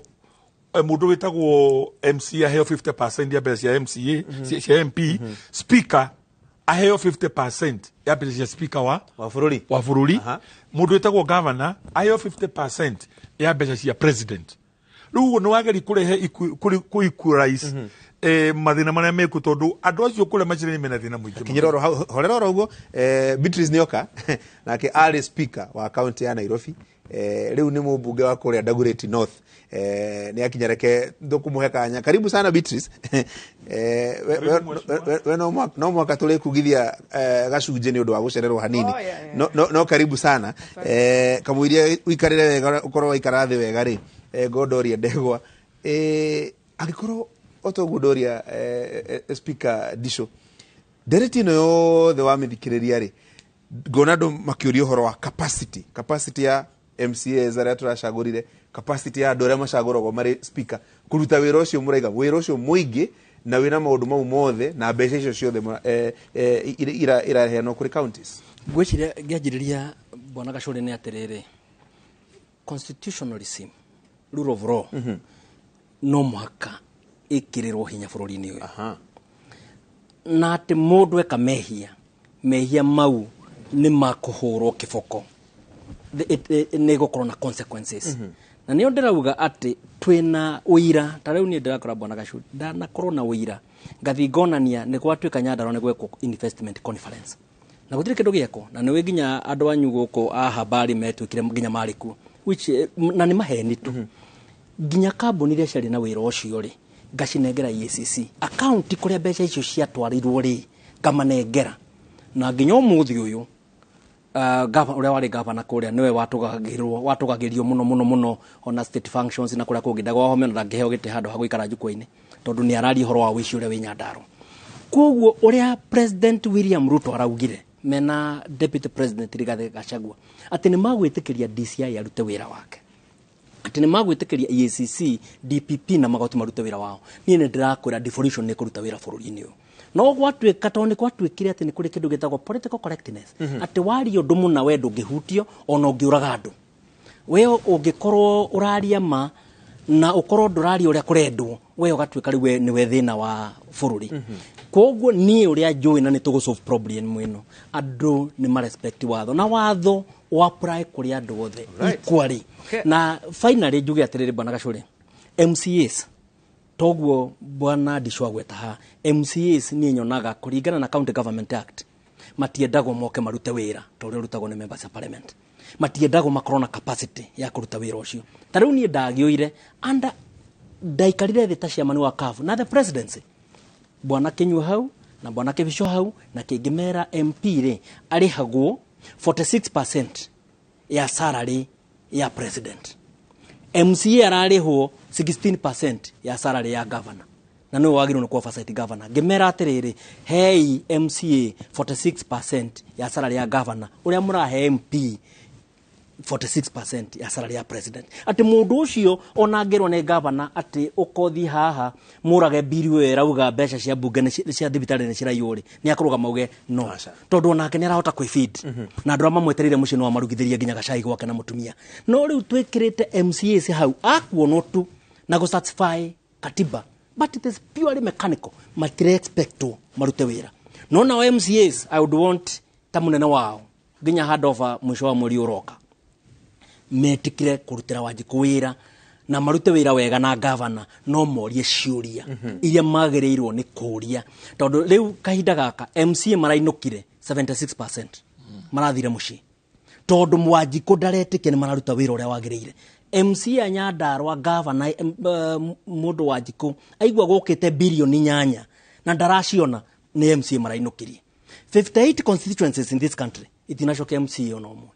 mundu witagwo MC aheo 50% ya mbeca ya MCA cia MP speaker aheo 50% ya mbeca cia speaker wa bururi mundu witagwo governor aheo 50% ya mbeca cia president riu no wageri kurehe ku equalize mathina maria meku tondu andu acio kule macire mena thina muingi kinyiroro horero uguo Beatrice Nioka nake ari speaker wa county ya Nairobi riu ni mubunge wa kuria Dagoretti North ni akinyareke ndukumuhe kanya karibu sana Beatrice we no mwaka tule kugithia gacunje ni undu wa gucererwo hanini no karibu sana kamuiria uikarire wega ukorwo ikara thi wega ri Godoria Ndegwa agikorwo otogudoria speaker Disho dereti no yothe wa mithikiriria ri ngona andu makiuria uhoro wa capacity ya MCA zaria turacagurire capacity ya andu aria macaguragwo mari speaker kuruta wira ucio muraiga wira ucio muingi na wina maundu mau mothe na mbeca icio ciothe iraheanwo kuri counties gwiciria ngianjiriria bwana Gacuri ni atiriri constitutionalism rule of law no muhaka ikirirwo hinya bururi-ini uyu na ati mundu eka mehia mau ni makuhurwo kiboko nä gå korwo na consequences na nä o ndä rauga atä twina uira ta rä u niä ndä rakora bwana Gacu ndanakorwo na uira ngathi ngonania nä gwatuä ka Nyandarua nä gwekwo investment conference na gå tirä kä ndå gä ekwo na nä wä nginya andå anyu gå kå habari metuä kire nginya marä kuo na nä maheni tu nginya kambuni iria ciarä na wä ra å cio rä ngacinengera EACC akaunti kå rä a mbeca icio ciatwarirwo rä ngamanengera na nginya å må thä å yå å rä a warä gavana kå rä a nä we watå gagä rio må ona state functions na kå rä a kå ngä ndagwa home na ndangä heo gä tä handå ha gå ikara njukwa-inä tondå nä araria horo wa wä ci å rä a wä Nyandarua koguo å rä a President William Ruto araugire mena deputy president Rigathi Gachagua atä nä magwä tä kä ria DCI arute wä ra wake atä nä magwä tä kä ria EACC DPP na magoti marute wä ra wao niä nä ndä rakwä ra devolution nä kå ruta wä ra bå rå ri-inä å no gwatuä ka tondå nä gwatuä kire atä nä kå rä kä ndå gä tagwo political correctness atä waria å ndå må na we ndå ngä hutio ona å ngä å raga andå we å ngä korwo å raria ma na å korwo ndå raria å rä a kå rendwo we å gatuä ka rä u nä we thä na wa bå rå ri koguo niä å rä a njå na nä tå gå solve problem ä no andå nä marespect watho na watho o apply kå rä andå othe equally na finally njuge atä rä rä bwana Gacu MCAs toguo bwana Ndicũ agweta ha MCAs niä nyonaga kå ringana na County Government Act matiendagwo moke marute wä ra ta å rä a å rutagwo nä members of parliament matiendagwo makorwo na capacity ya kå ruta wä ra å cio ta rä u niä ndagä å ire ndaikarire thä ta ciamani wa kabu na the presidency bwana Kinyua hau na bwana Kibico hau na kĩngĩ mera MP rĩ arĩhagwo 46% ya salary ya president MCA ararĩhwo 16% ya salary ya governor na nĩwe wagĩrĩirwo nĩ kuoversight governor ngĩmera atĩrĩrĩ hei MCA 46% ya salary ya governor ũrĩa mũrahe MP 46% ya salary ya president ati mundu ucio onangirwo ne governor ati ukothi haha murage biri we rauga mbeca cia mbunge ni cia thibitari ni cirayuri ni akuruga mauge no tondu onake ni arahota kwifeed na andu amamweterire muci no amarugithirie nginya gacai gwake na mutumia no riu twikirite MCAs hau akuono tu na go satisfy katiba but it is purely mechanical matire expect marute wira no na MCAs I would want tamunene wao nginya handover mwisho wa mweri uroka metikire kurutira Wanjiku wira na marute wira wega na governor no morie ciuria iria magereirwo ni kuria tondu riu kahinda gaka MCA marainukire 76% marathire muci tondu Wanjiku ndaretike ni mararuta wira uria wagereire MCA Nyandarua governor mundu Wanjiku aigwa gukite bilioni 8 na ndaraciona ni MCA marainukirie 58 constituencies in this country itinacoke MCA ono mwe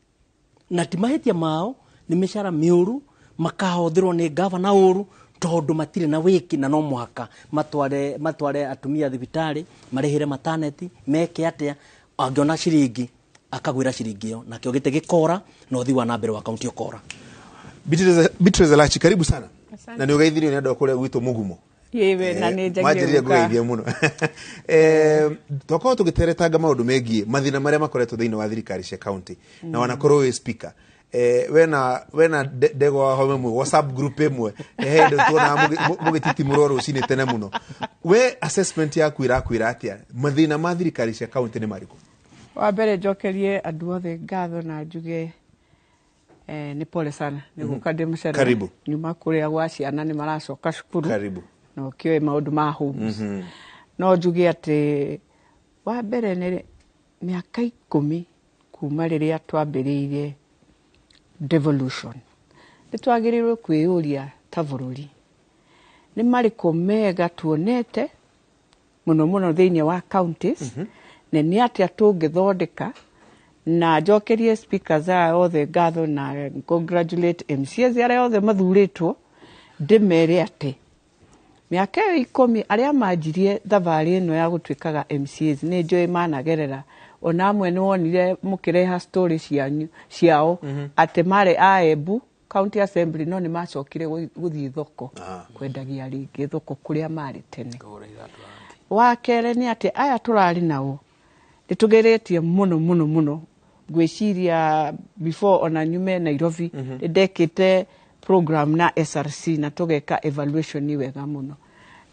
na timahetia mao ni mishara miuru makahothirwo ni governor uru tondu matire na wiki na no muhaka matware atumia thibitari marihire maternity meke atia angiona ciringi akagwira ciringi yo na kio gite gikora na uthi wa nambere wa county okora Beatrice Lachi karibu sana na ni ugeithirio ni andu kure gwito mugumo yewe na ni njagire kugeithia muno toko tugiteretanga maundu megie mathina maria makoretwo thiini wa thirikari cia county na wanakorwo speaker wena ndego wa home mwe WhatsApp group emwe ndo tuona mugititi muroro cine tene muno we assessment yaku irakwira atia mathina ma thirikari cia county ni mariko wa mbere njokerie andu othe ngatho na njuge ni pole sana ni gukande mucere karibu nyuma kuria gwa ciana ni maracoka cukuru karibu no kioe maundu ma homes no njuge ati wa mbere ni miaka 10 kuma riria twambiriire devolution nitwagirirwe kwiyuria ta bururi ni mariko mega tuonete muno thiini wa counties ni atia tungithondeka na njokerie speakers othe ngatho na congratulate MCAs aria othe mathuritwo ndimere ati miaka 10 aria manjirie thavari ino ya gutwikaga MCAs ni njoi managerera ona amwe ni wonire mukireha story ciao ati mare aebu county assembly no ni macokire guthii thoko kwendagia ringi thoko kuria mari tene wa kere ni ati aya turari nao nitugeretie muno gwiciria before ona nyume Nairobi ndekite program na SRC na tugeka evaluation ni wega muno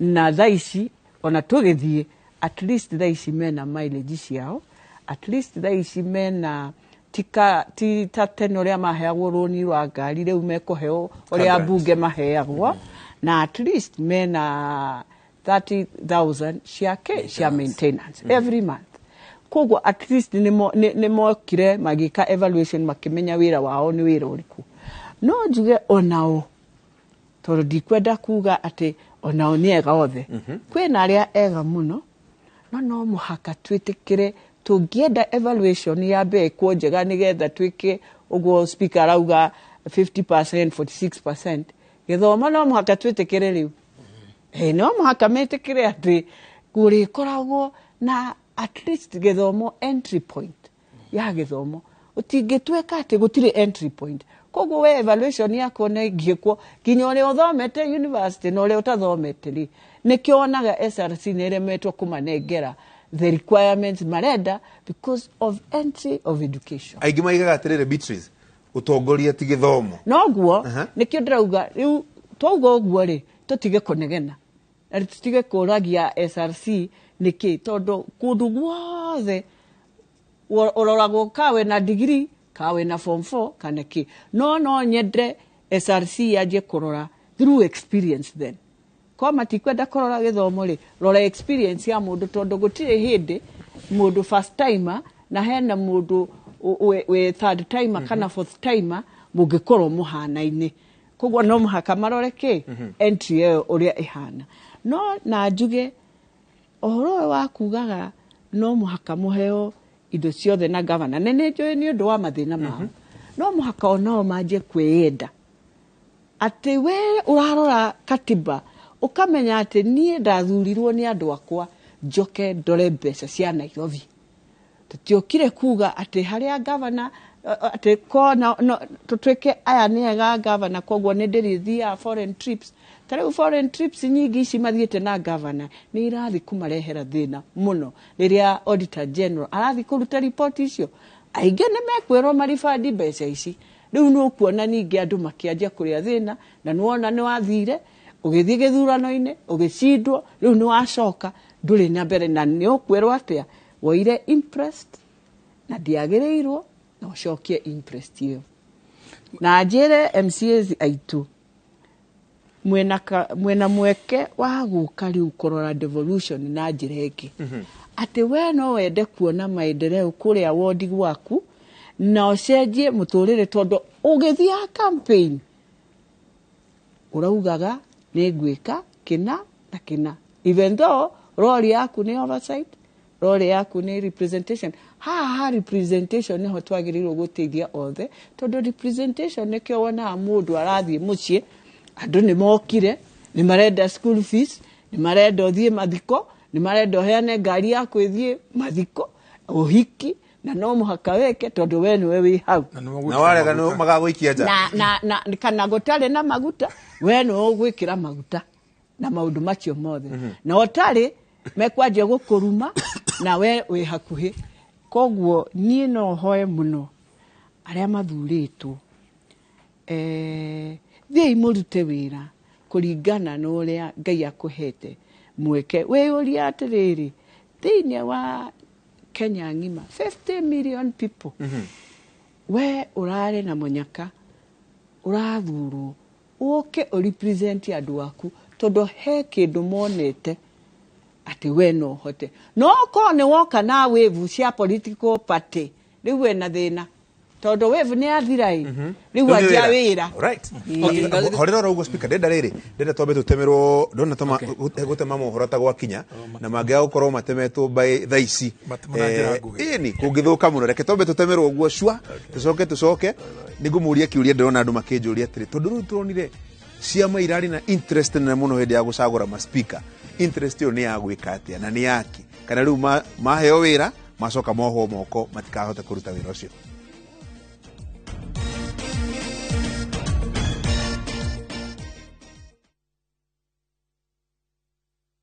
na thaici ona tugithie at least thaici mena mileage ciao at least thaici mena ti ta tene ũrĩa maheagwo rũni rwa ngari rĩu mekũheo ũrĩa mbunge maheagwo na at least mena 30,000 cia maintenance every month. Koguo at least nĩ mokire magĩka evaluation makĩmenya wĩra wao nĩ wĩra ũrĩkũ. No njuge onao tondũ ndikwenda kuga atĩ onao nĩ ega othe. Kwĩna arĩa ega mũno no mũhaka twĩtĩkĩre tũngĩenda evaluation ya mbekwo njega nĩgetha twĩke ũguo speaker arauga 50% 46%. Gĩthomo no mũhaka twĩtĩkĩre rĩu. No mũhaka metĩkĩre atĩ kũrĩkoragwo na at least gĩthomo entry point ya gĩthomo. Ũtingĩtuĩka atĩ gũtirĩ entry point. Koguo we evaluation yako na ingĩkwo nginya ũrĩa ũthomete university na ũrĩa ũtathomete rĩ nĩkĩo onaga SRC nĩremetwo kũmanengera the requirements marenda because of entry of education. Aingĩ maigaga atĩrĩrĩ Beatrice ũtongoria ti gĩthomo. Noguo nĩkĩo ndĩrauga rĩu twauga ũguo rĩ tũtige kũnegena na tũtige kũragia SRC nĩkĩ tondũ kũndũ guothe ũroragwo kawe na degree kawe na form 4 kana kĩ no nyende SRC yaje kũrora through experience then kwa matikwenda kũrora gĩthomo rĩ rora experience ya mũndũ tondũ gũtirĩ hĩndĩ mũndũ first timer na hena mũndũ we third timer kana fourth timer mũngĩkorwo mũhana-inĩ. Koguo no mũhaka marore kĩ entry ĩyo ũrĩa ĩhana. No na njuge ũhoro wa kugaga no mũhaka mũheo indo ciothe na governor nĩ ũndũ wa mathĩna mao. No mũhaka onao manjie kwĩenda atĩ we ũrarora katiba ukamenya atĩ niĩ ndathurirwo nĩ andũ akwa njoke ndore mbeca cia Nairobi. Tũtiokire kuga atĩ harĩa governor atĩ kona tũtwĩke aya nĩ ega governor koguo nĩ ndĩrĩthiaga foreign trips. Tarĩu foreign trips nyingĩ ici mathiĩte na governor nĩ irathi kũmarehera thĩna mũno rĩrĩa auditor general arathi kũruta report icio. Aingĩ nĩ mekwĩrwo maribandi mbeca ici. Rĩu nĩ ũkuona ningĩ andũ makĩanjia kũrĩa thĩna na nĩwona nĩ wathire ũgĩthiĩ gĩthurano-inĩ ũgĩcindwo rĩu nĩ wacoka ndũrĩ na mbere na nĩ ũkwĩrwo atĩa woire interest na ndiagĩrĩirwo na ũcokie interest ĩyo. Na njĩre MCAs aitũ mwena mweke wa gũka rĩu kũrora devolution na njĩra ĩngĩ atĩ we no wende kuona maendeleo kũrĩa ward gwaku na ũcenjie mũtũrĩre tondũ ũgĩthiĩ campaign ũraugaga nĩ ngwĩka kĩna na kĩna even though role yaku nĩ oversight role yaku nĩ representation. Ha representation nĩho twagĩrĩirwo gũteithia othe tondũ representation nĩkĩo wonaga mũndũ arathiĩ mũciĩ andũ nĩ mokire nĩ marenda school fees nĩ marenda ũthiĩ mathiko nĩ marenda ũheane ngari ya kwĩthiĩ mathiko ũhiki na no mũhaka weke tondũ we nĩwe wĩ hau na warega nĩ magagũikia nja na kana gũtarĩ na maguta we nĩwe ũgwĩkĩra maguta na maũndũ macio mothe na ũtarĩ mekwanjia gũkũruma na we wĩ hakuhĩ. Koguo niĩ no hoe mũno arĩa mathurĩtwo thiĩ mũrute wĩra kũringana na ũrĩa Ngai akũhete mweke. Wĩyũria atĩrĩrĩ thĩinĩ wa Kenya ng'ima 50 million people we ũrare na mũnyaka ũrathurwo ũke ũrepresent andũ aku tondũ he kĩndũ monete atĩ we no hote no ko nĩ woka na wave cia political party rĩu wena thĩna tondũ wave nĩ athirai rĩu anjia wĩra. Right. Horera ũguo speaker ndenda rĩrĩ ndenda twambe tũtemerwo ndona gũtema mohoro ta gwakinya na mangĩaga gũkorwo matemetwo by thaa ici ni kũngĩthũka mũno reke twambe tũtemerwo ũguo shwa tũcoke nĩngũmũria kĩũria ndĩrona andũ makĩnjũria atĩrĩ tondũ rĩu turonire ciama irarĩ na interest nene mũno hĩndĩ ya gũcagũra ma speaker. Interest ĩyo nĩ ya gwĩka atĩa na nĩ yaki kana rĩu maheo wĩra macoka mohwo moko matikahote kũruta wĩra ũcio.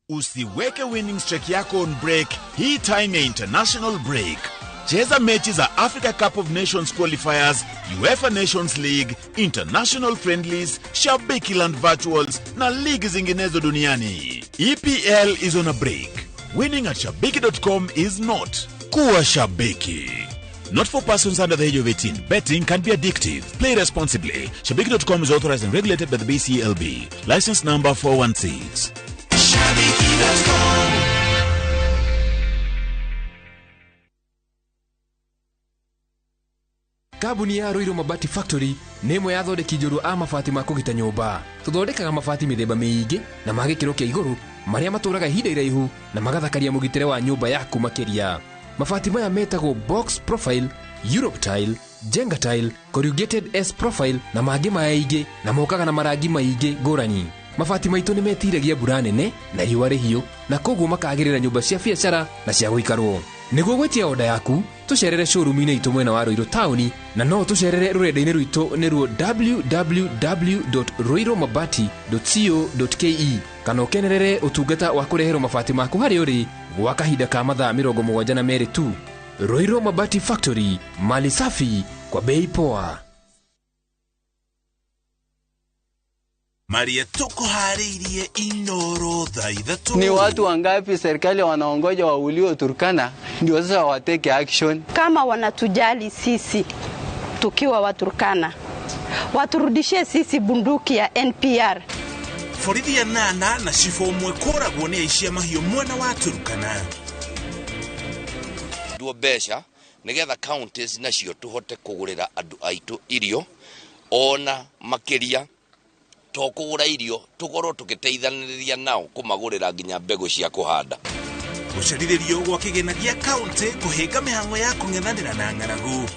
Usiweke winning streak yako on break. Hii time ya international break. Cheza mechi za Africa Cup of Nations qualifiers, UEFA Nations League, international friendlies, Shabiki Land virtuals na ligi zinginezo duniani. EPL is on a break. Winning at shabiki.com is not. Kuwa Shabiki. Not for persons under the age of 18. Betting can be addictive. Play responsibly. Shabiki.com is authorized and regulated by the BCLB. License number 416. Shabiki.com. Kabuni ya Ruiru Mabati Factory nemo ya thondeki njũru a mabati ma kũgita nyũmba. Tũthondekaga mabati mĩthemba mĩingĩ na ma gĩkĩro kĩa igũrũ marĩa matũraga ihinda iraihu na magathakaria mũgitĩre wa nyũmba yaku makĩria. Mabati maya metagwo box profile, Europe tile, Jenga tile, corrugated S profile na mangĩ maingĩ na mokaga na marangi maingĩ ngũrani. Mabati maitũ nĩ metiragia mbura nene na riũa rĩhiũ na koguo makagĩrĩra nyũmba cia biacara na cia gũikarwo. Nĩguo gwetia oda yaku, tucerere showroom-inĩ itũ mwena wa Ruiru town na no tucerere rũrenda-inĩ rwitũ nĩruo www.ruirumabati.co.ke kana ũkenerere ũtungata wa kũreherwo mabati maku harĩ ũrĩ gwa kahinda ka mathaa 72 tu. Ruiru Mabati Factory, mali safi kwa bei poa. Maria tuko haririe Inoro dhaidha. Ni watu wangapi serikali wanaongoja wauliwe Turkana ndio sasa wateke action? Kama wanatujali sisi tukiwa Waturkana, waturudishie sisi bunduki ya NPR. Forithia nana na shifo mwekora guone ishia mahio mwana wa Turkana. Duo besha nigetha counties nacio tuhote kugurira andu aitu irio ona makiria tokugura irio tugoro tugiteithaniria nao kumagurira nginya mbegu cia kuhanda. Gucerithĩrio gwa kĩgĩna gĩa county kũhinga mĩhang'o ya kũng'ethanĩra na ng'aragu.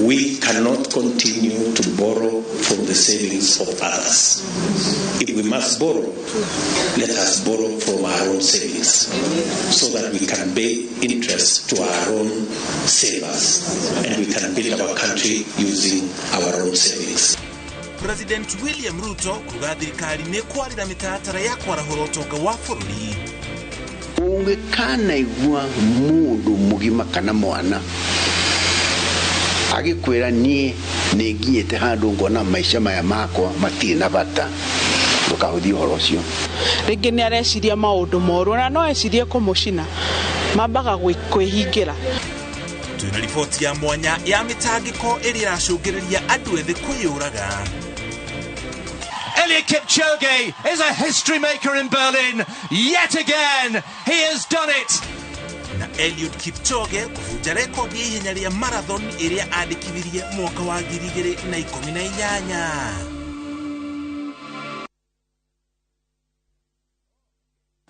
We cannot continue to borrow from the savings of others. If we must borrow, let us borrow from our own savings so that we can pay interest to our own savers and we can build our country using our own savings. President William Ruto kuga thirikari nĩ kwarĩra mĩtaratara ya kwarahũra ũtonga wa bũrũri. Ũngĩkana igua mũndũ mũgima kana mwana agĩkwĩra niĩ nĩ nginyĩte handũ ngona maisha maya makwa matirĩ na bata, ndũkahũthie ũhoro ũcio. Rĩngĩ nĩ areciria maũndũ moru na no ecirie kũmũcina mambaga kwĩhingĩra. Twĩna riboti ya mwanya ya mĩtangĩko ĩrĩa ĩracũngĩrĩria andũ ethĩ kwĩyũraga. Eliud Kipchoge is a history maker in Berlin. Yet again, he has done it. Na Eliud Kipchoge kuvunja rekodi ya ihenya rĩa marathon ĩrĩa andĩkithirie mwaka wa 2018.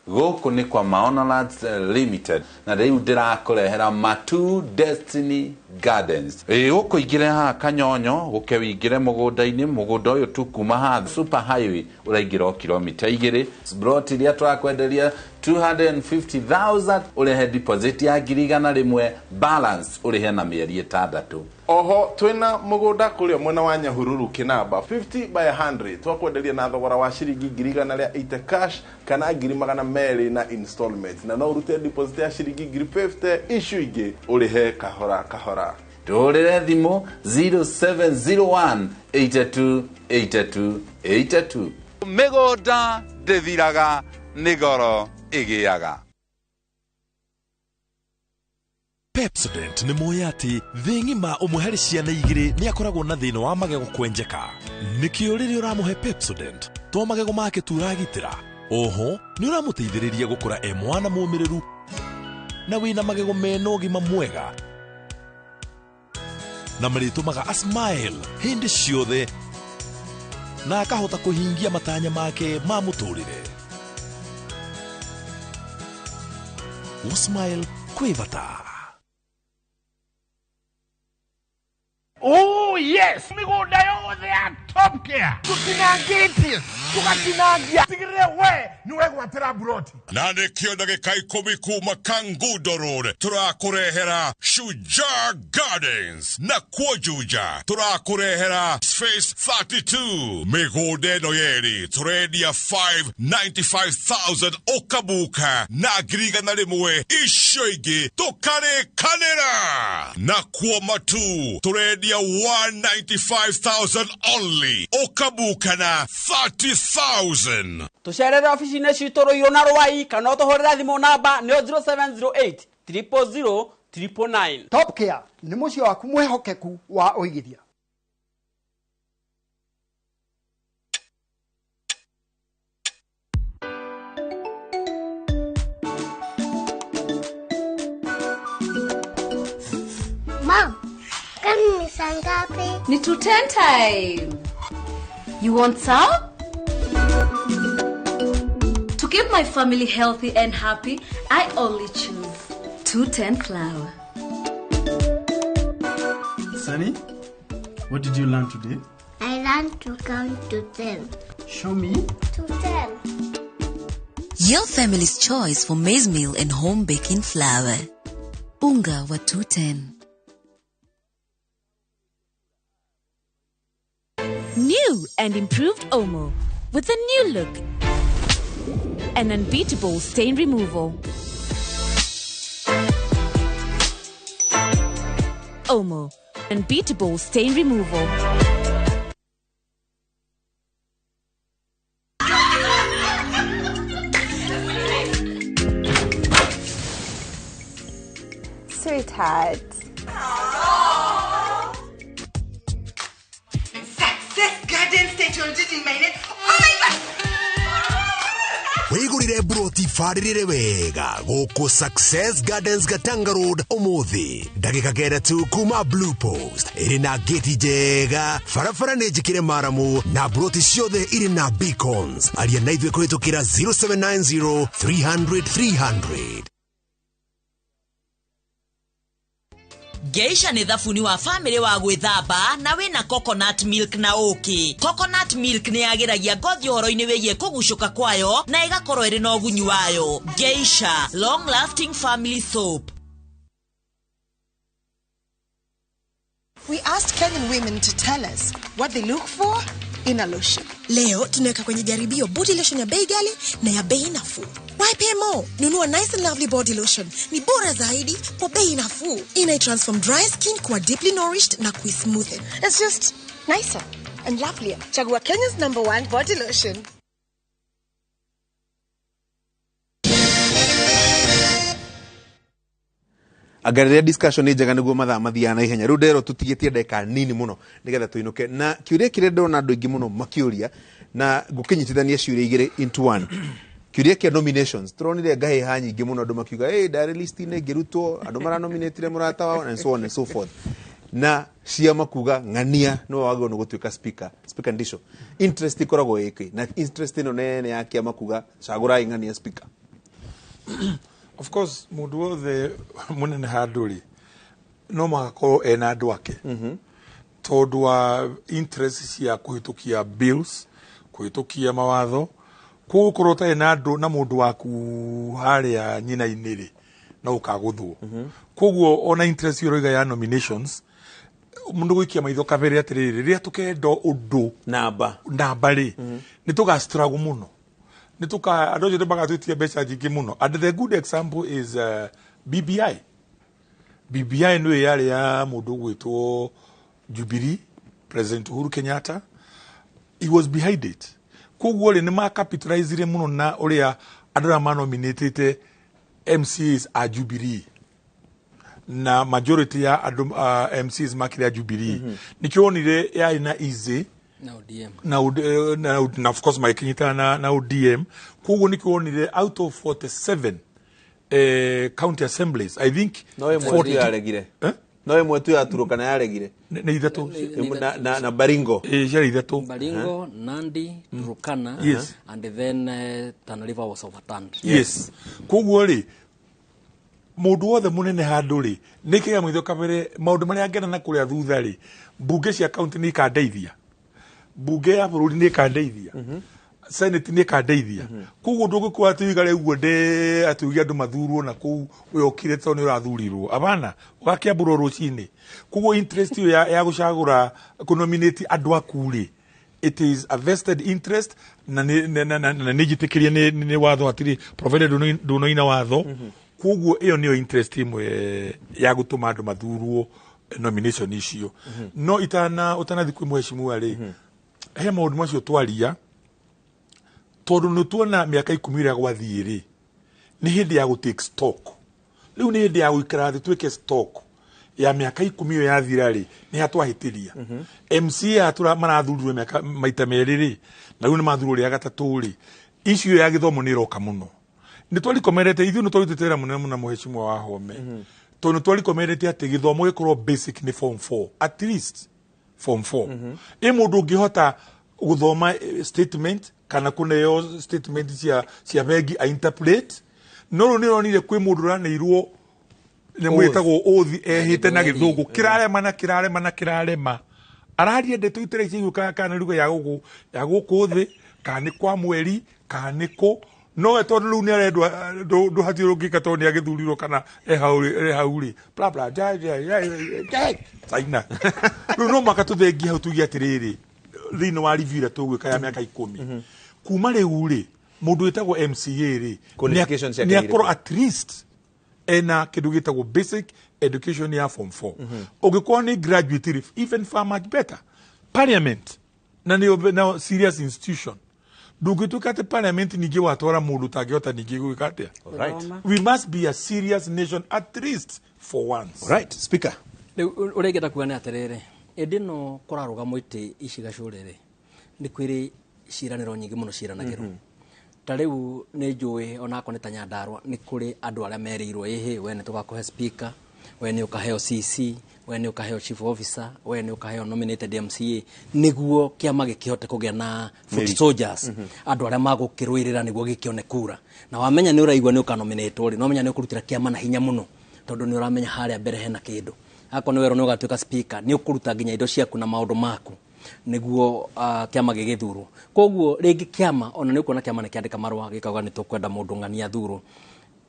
Gũkũ nĩ kwa Maonalands Limited na rĩu ndĩrakũrehera Matu Destiny Gardens. Gũkũ ingĩre haha Kanyonyo gũke wĩingĩre mũgũnda-inĩ, mũgũnda ũyũ tu kuma haha super highway ũraingĩra kilomita 2. Broti iria tũrakwenderia 250,000 ũrehe deposit ya 100,000 balance ũrehe na mĩeri 6. Oho twina mugunda kuria mwena wa Nyahururu Kinamba 50 by 100 twakwenderia na thogora wa ciringi 180 cash kana 200 na installment na no urute deposit ya ciringi 50 issue ingi urihe kahora kahora. Tũrĩre thimũ 0701 82 82 82. Mĩgũnda ndĩthiraga nĩ goro ĩgĩaga. Pepsodent nĩ moya atĩ thĩ ng'ima ũmwe harĩ ciana igĩrĩ nĩ akoragwo na thĩna wa magego kwenjeka. Nĩkĩo rĩrĩa ũramũhe Pepsodent to magego make turagitĩra, oho nĩ ũramũteithĩrĩria gũkũra mwana mũmĩrĩru na wĩna magego mena ũgima mwega na marĩtũmaga a smile hĩndĩ ciothe na akahota kũhingia matanya make ma mũtũrĩre. O smile kwĩ bata. Oh yes, migunda yothe ya Top Care tutinangĩtie tugatinangia tigire we niwe gwatĩra buroti na nĩkĩo ndagĩka 10 kuma Kangundo Road tũrakũrehera Shujaa Gardens na Kuojuja tũrakũrehera Space 32 mĩgũnda ĩno yerĩ tũrendia 595,000 ũkabuka na 100,000 icio ingĩ tũkarĩkanĩra na kuo Matu tũrendia 195,000 only ũkabuka na 30,000. Tucerere ofici-inĩ citũ Ruiru na Rwai kana ũtũhũrĩre thimũ namba nĩ 0708 000 999. Top Care nĩ mũciĩ waku mwĩhokeku wa ũigithia. Mom, can you sing happy? Ni 2:10 time. You want some? To keep my family healthy and happy, I only choose 210 flour. Sunny, what did you learn today? I learned to count to 10. Show me. To 10. Your family's choice for maize meal and home baking flour. Unga wa 210. New and improved Omo with a new look. An unbeatable stain removal. Omo, unbeatable stain removal. Sweetheart. Success Garden Station in my name. Oh my God! Wigurire broti faririre wega goko Success Gardens Gatanga Road umuthi ndagika kenda tu kuma Blue Post irina geti jega farafara nejikire maramu na broti ciothe irina beacons aria na ithwe kuhitukira 0790 300 300. Geisha ni thafuni wa family wa gwithamba na wina coconut milk na oki. Coconut milk ni agiragia ngothi horo-ini wigie kugucuka kwayo na igakorwo iri na ugunyu wayo. Geisha, long lasting family soap. We asked Kenyan women to tell us what they look for in a lotion. Leo tunaweka kwenye jaribio body lotion ya bei ghali na ya bei nafuu. Why pay more? Nunua Nice and Lovely body lotion. Ni bora zaidi kwa bei nafuu. Inai-transform dry skin kuwa deeply nourished na kui-smoothen. It's just nicer and lovelier. Chagua Kenya's #1 body lotion. Agarĩrĩria discussion nĩ njega nĩguo mathaa mathiaga na ihenya. Rĩu ndero tũtigĩtie ndeka nini mũno nĩgetha tuinuke na kiũria kĩrĩa ndĩrona andũ aingĩ mũno makĩũria na ngũkĩnyitithania ciũria igĩrĩ into one. Kiũria kĩa nominations tũronire ngahĩha nyingĩ mũno andũ makiuga diary list -inĩ ngĩrutwo andũ maranominatire mũrata wao and so on and so forth. Na ciama kuga ng'ania no wagĩrĩirwo nĩ gũtuĩka speaker ndicio. Interest ikoragwo ĩkĩ na interest ĩno nene ya kĩama kuga cagũrai ng'ania speaker. Of course, mundu wothe munene handuri no magakorwo ena andu ake tondu wa interest cia kuhitukia bills, kuhitukia mawatho, kugukorwo ta ena andu na mundu waku haria nyina-ini ri no ukaguthwo. Koguo ona interest yoroiga ya nominations mundu gwikia maitho kabere atiriri riria tukendo undu namba ri ni tuga struggle muno. Nituka adoje bagatutia becha jingi muno. And the good example is BBI. BBI no yale ya mundu gwitwo Jubilee, President Uhuru Kenyatta. He was behind it. Koguo ni ma capitalize muno na uria andũ ma nominated MCs a Jubilee. Na majority ya andũ MCs makire Jubilee. Nikionire ya ina easy na of course maikinyita na ODM. Koguo nikionire out of 47 county assemblies, I think no emwe yaregire no emwe tu yaturukana yaregire na ithatu na Baringo yari ithatu Baringo, Nandi, Turkana, and then Tana River was overturned. Yes. Koguo ri mundu wothe munene handu ri nikiga mwitho kabere maundu maria ngena na kuria thutha ri mbunge cia county ni kandeithia, mbunge ya bururi ni kandeithia, senate ni kandeithia. Koguo ndungikuwa tuigare uguo de atugia andu mathurwo na kuu uyokire to ni urathurirwo abana ugakiamburo rucini. Koguo interest ya gucagura kunominate andu akuri, it is a vested interest na nijitikiria ni watho atiri provided ndunoina watho. Koguo iyo niyo interest imwe ya gutuma andu mathurwo nomination icio. No utanathi kwi mheshimiwa ri he maundu macio twaria tondu nutuona miaka 10 ria gwathii ri ni hindi ya gutake stock riu ni ndi ya guikara thi twike stock ya miaka 10 yathira ri ni hatwahitiria MCA atura marathurwe miaka maita meri ri na riu ni mathurwo ria gatatu ri issue ya githomo ni roka muno ni twalikomerete ithu ni twalitera muno na muheshimiwa wa Home tono twalikomerete ati githomo gikorwo basic ni form 4 at least form 4 mundu ngihota guthoma statement kana kuneo statement cia bengi a interpret no ni ronire kwi mundu raneirwo ne mwitagwo uthi ehite na githungu kirarema ararie ndeto itire icio kana rugo ya guku thi kana kwa mweri kana ko no etondu riu ni arendwa nduhathiurungika tondu ni agithurirwo kana ehauri bla bla saina riu no makatuthengia hau tugi atiriri thini wa review tugwika ya miaka 10 kuma riu ri mundu witagwo MCA ri ni akorwo at least ena kindu gitagwo basic education ya form 4 ugikorwo ni graduate even far much better parliament na serious institution dugitukate parliament ningi watwara mundu tangihota ningi gwikate we must be a serious nation at least for once right speaker uregeta kuana aterere edino koraruga mwite ishigacurere ni kwiri ciraniro nyingi muno ciranagirwo tariu ni njui ona ko ni Tanyandarwa ni kuri andu aria merirwo ehe we ni tugakohe speaker we ni ukaheo CC we ni ukaheo chief officer we ni ukaheo nominated MCA niguo kiama gikihote kugia na foot soldiers andu aria magukirwirira niguo gikione kura na wamenya ni uraigwa ni ukanominate uri no menya ni ukurutira kiama na hinya muno tondu ni uramenya haria mbere hena kindu ako ni wero ni ugatuika speaker ni ukuruta ginya indo ciaku na maundu maku niguo kiama gigithurwo koguo ringi kiama ona ni kuona kiama ni kiandika marwa gikauga ni tukwenda mundu ngania thurwo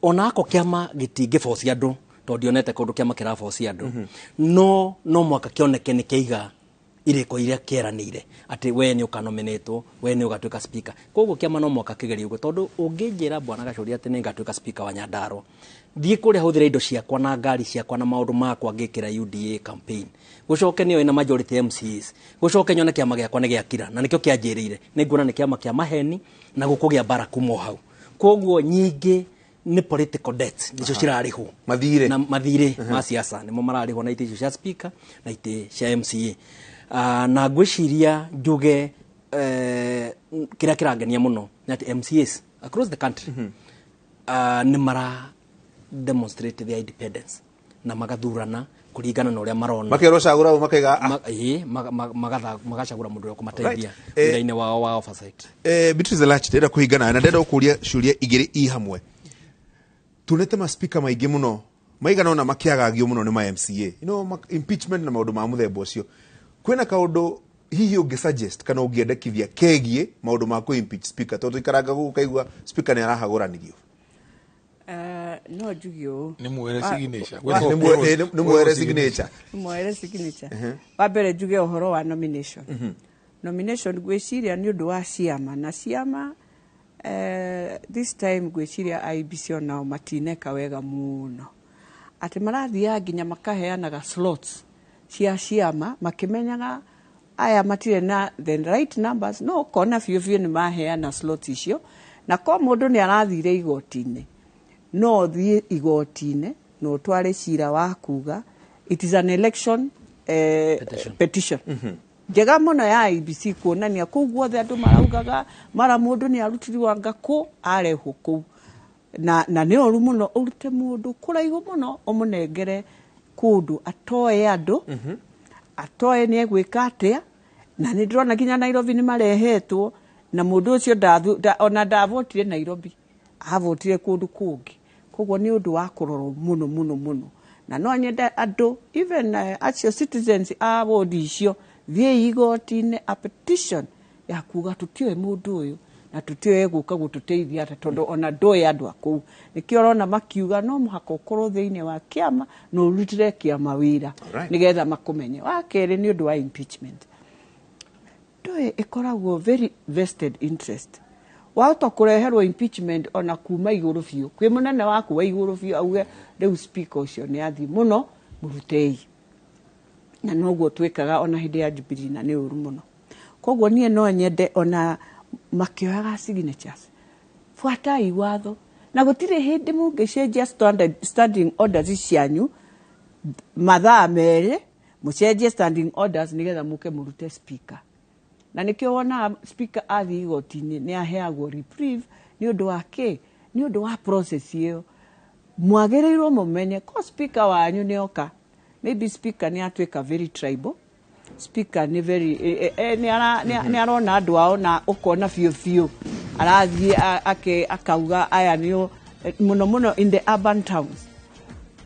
ona ako kiama gitingi force andu tondu onete kundu kiama kira force andu no mwaka kioneke ni kiiga iriko iria kieranire ati we ni ukanominatwo we ni ugatuika speaker koguo kiama no mwaka kigeria ugo tondu unginjira bwana Gacuri ati ni ngatuika speaker wa Nyandarua thie kuria huthira indo ciakwa na ngari ciakwa na maundu makwa ngikira UDA campaign gucoke niyo ina majority MCs gucoke nyone kiama giakwa ni giakira na nikio kianjirire ni nguona ni kiama kia maheni na gukugia baraku mo hau koguo nyingi ni political debt nicio cirarihwo mathire ma siasa nimo mararihwo na ite icio cia speaker na ite cia MCA na ngwiciria njuge kira kirangenia muno ati MCAs across the country ni mara demonstrate their independence na magathurana kuringana na uria marona makero cagura makaiga magacagura mundu ukumateithia wira-ini wao wa oversight Beatrice Lach ndenda kuhingana na ndenda ukuria ciuria igiri i hamwe tunete ma speaker maingi muno maigana ona makiagagio muno ni ma MCA impeachment na maundu ma muthemba ucio kwena kaundu hihi ungi-suggest kana ungiendekithia kegie maundu ma ku impeach speaker tondu ikaranga gukaigua speaker ni arahaguranirio no jugio ni muere signature ni muere signature wabere juge uhoro wa nomination nomination gwiciria ni undu wa ciama na ciama this time gwiciria IBC nao matineka wega muno ati marathia nginya makaheanaga slots cia ciama makimenyaga aya matire na the right numbers no kona fiu ni maheana slots icio na ko mundu ni arathire igoti-ini no thie igoti-ini no tware cira wa kuga it is an election petition njega muno ya IBC kuonania kuu guothe andu maraugaga mara mundu ni arutirirwa ngaku arehwo kuu na ni oru muno urute mundu kuraigu muno umunengere kundu atoe andu atoe ni egwika atia na ni ndrona ginya Nairobi ni marehetwo na mundu ucio ona ndavotire Nairobi avotire kundu kungi koguo ni undu wa kurorwo muno na no nyende andu even acio citizens a wodi icio thie igoti-ini a petition ya kuga tutioe mundu uyu na tutioe guka gututeithia tondu ona ndoe andu akuu nikio rona makiuga no muhaka ukorwo thiini wa kiama no urutire kiama wira nigetha makumenye wa keri ni undu wa impeachment ndoe ikoragwo very vested interest wauta kureherwo impeachment ona kuma iguru biu kwi munene waku wa iguru biu auge riu speaker ucio ni athi muno murutei na noguo twikaga ona hindi ya Jubilee na ni uru muno koguo nie no nyende ona makioyaga signatures fuata iwatho na gutire hindi mungicenjia standing orders cianyu mathaa mere mucenjie standing orders nigetha muke murute speaker na nikio wona speaker athi igoti-ini ni aheagwo reprieve ni undu wake ni undu wa process iyo mwagereirwo mumenye ko speaker wanyu ni oka maybe speaker ni atweka very tribal speaker ni very ni arona andu ao na ukona fiu arathie akauga aya ni muno in the urban towns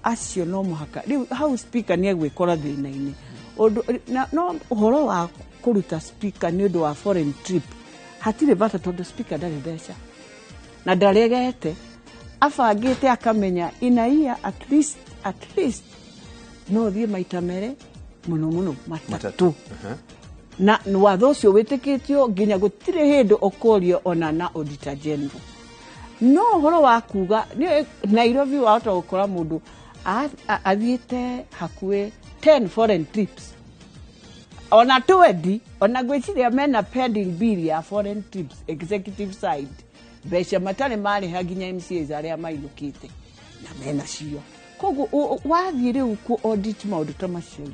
acio no muhaka riu how speaker ni egwikora thina-ini no uhoro wa kuruta speaker ni undu wa foreign trip hatire bata tondu speaker ndari mbeca na ndaregete afangite akamenya inaia at least no thie maita mere muno matatu na watho ucio witikitio nginya gutire hindu ukorio ona na auditor general no horo wa kuga Nairobi wahota gukora mundu athiite hakue 10 foreign trips ona 20 ona gwiciria mena pending bill ya foreign trips executive side besha matane mari haginya MCAs aria mailukite na mena cio koguo wathie riu ku audit maundu ta macio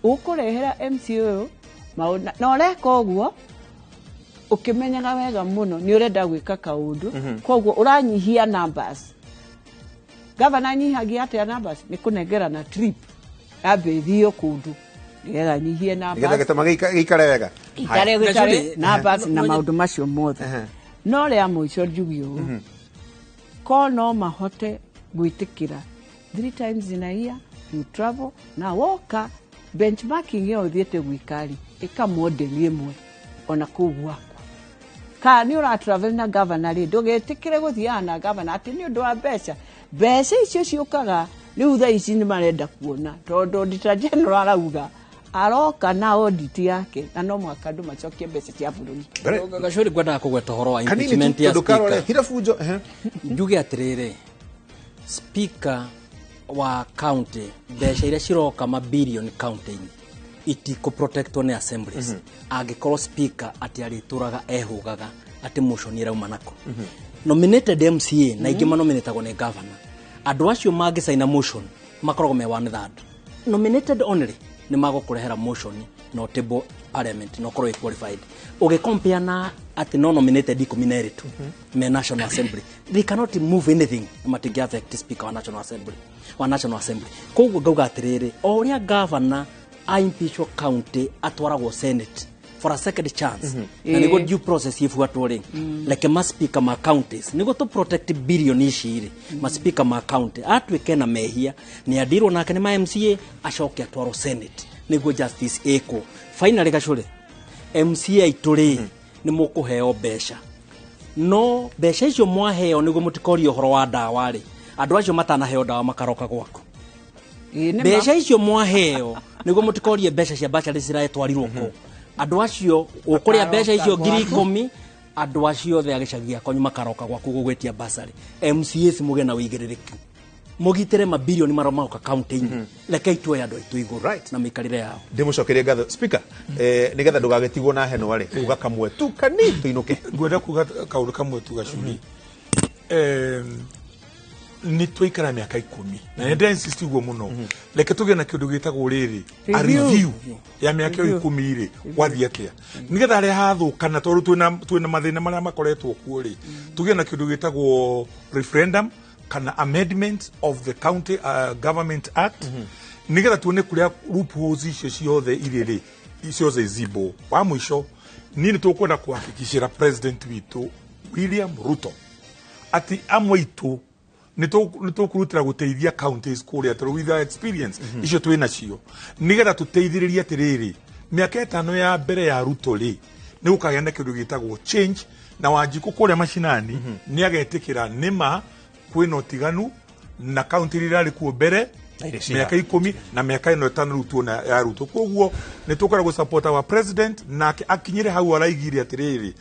ukurehera MCA na oreka uguo ukimenyaga wega muno ni urenda gwika kaundu koguo uranyihia numbers governor nyihagia atia numbers ni kunengera na trip abethio kundu nigetha nyihie numbers nigetha gitama gikare wega gikare numbers na maundu macio mothe no ria muico njugio ko no mahote gwitikira 3 times in a year you travel na woka benchmarking yo thiete gwikari ika model imwe ona kugwa ka ni ura travel na governor ri ndugetikire guthiana na governor ati ni undu wa mbeca icio ciukaga ni utha ici ni marenda kuona tondu auditor general arauga aroka na audit yake na no mwaka ndu macokie mbeca cia bururi gacuri gwenda kugweta horo wa impeachment ya speaker hira fujo njuge atiriri speaker wa county mbeca iria ciroka mabilioni county-ini itiko protectwo ni assemblies angikorwo speaker ati arituraga ehugaga ati motion irauma nako nominated MCA na ingi manominatagwo ni governor andu acio mangisaina motion makoragwo me one third nominated only ni magokurehera motion no table parliament no korwo qualified ugicompare na ati no nominated ikuminere tu me national assembly they cannot move anything matingi affect speaker wa national assembly koguo ngauga atiriri o uria governor impeach county atwaragwo senate for a second chance na nigo due process ifuatwo ri like ma speaker ma counties nigo to protect billion ici ma speaker ma county atwike na mehia ni adirwo nake ni ma MCA acoke atwarwo senate nigo justice eko finally gacure MCA ituri ni mukuheo besha no besha icio mwaheo nigo mutikorio horo wa dawa ri andu acio matanaheo dawa makaroka gwako besha icio mwaheo nigo mutikorie besha cia bachari ciratwarirwo ko andu acio ukuria besha icio 10,000 andu acio the agicagia konyu makaroka gwaku gugwetia basari MCAs mugena wigiririki mugitire mabilioni maromauka county-ini reke itwe andu aitu iguru na mikarire yao ndimucokerie ngatho speaker nigetha ndugagetigwo na heno ari kuga kamwe tu kani tuinuke ngwenda kuga kaundu kamwe tu gacuri ni twikara miaka 10 na nenda insist ugo muno reke tuge na kindu gitagwo riri a review ya miaka 10 iri wathia atia nigetha ri hathukana tondu twina mathina maria makoretwo kuo ri tuge na kindu gitagwo referendum kana amendment of the county government act nigetha tuone kuria loopholes icio ciothe iriri ciothe zibo wa mwisho nini tukwenda kuhakikishira president witu William Ruto ati amwitu nitukurutira guteithia counties kuria toro with our experience icio twina cio nigetha tuteithiririe atiriri miaka 5 ya mbere ya Ruto ri ni gukagenda kindu gitagwo change na Wanjiku kuria mashinani ni agetikira nima kwina utiganu na county rirari ku mbere miaka 10 na miaka 5 Ruto na ya Ruto koguo nitukara go support our president na akinyire hau araigire atiriri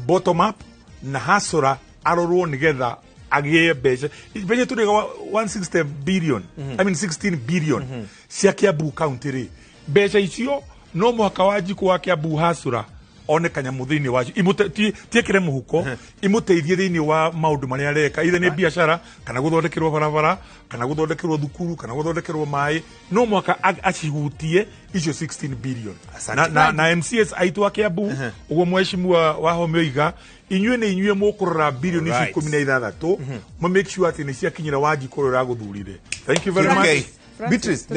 bottom up na hasura arorwo nigetha agie beje beje tu 160 billion I mean 16 billion cia Kiambu county ri beje icio no mwaka Wanjiku wa Kiambu hasura one kanyamu thiini wa tiekire muhuko imuteithie thiini wa maundu maria areka ithe ni biashara kana guthondekerwo barabara kana guthondekerwo thukuru kana guthondekerwo mai no mwaka acihutie icio 16 billion na MCS aitu akiambu ugo mweshimua wa homeiga inyue ni inyue mukurora billion icio 16 mu make sure ati ni ciakinyira waji kurora guthurire. Thank you very much. Beatrice,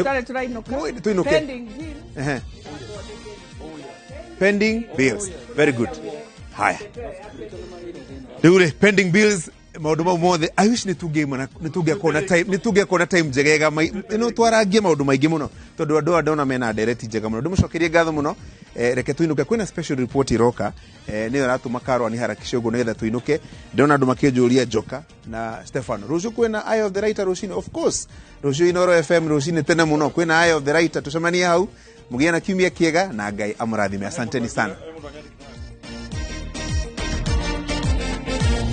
pending bills. Very good. Haya. Dule pending bills maundu mau mothe I wish nituge kona time njegega ino twaragie maundu maingi muno tondu andu ndona mena ndereti njega muno ndimucokerie ngatho muno reke tuinuke kwina special report iroka niyo ratuma Karo ni harakisha ugo netha tuinuke ndona andu makijuria Joka na Stefano rucio kwina Eye of the Writer rucini of course rucio Inoro FM rucini tene muno kwina Eye of the Writer tucemania hau mugiana kiumia kiega na Ngai amurathime asanteni sana.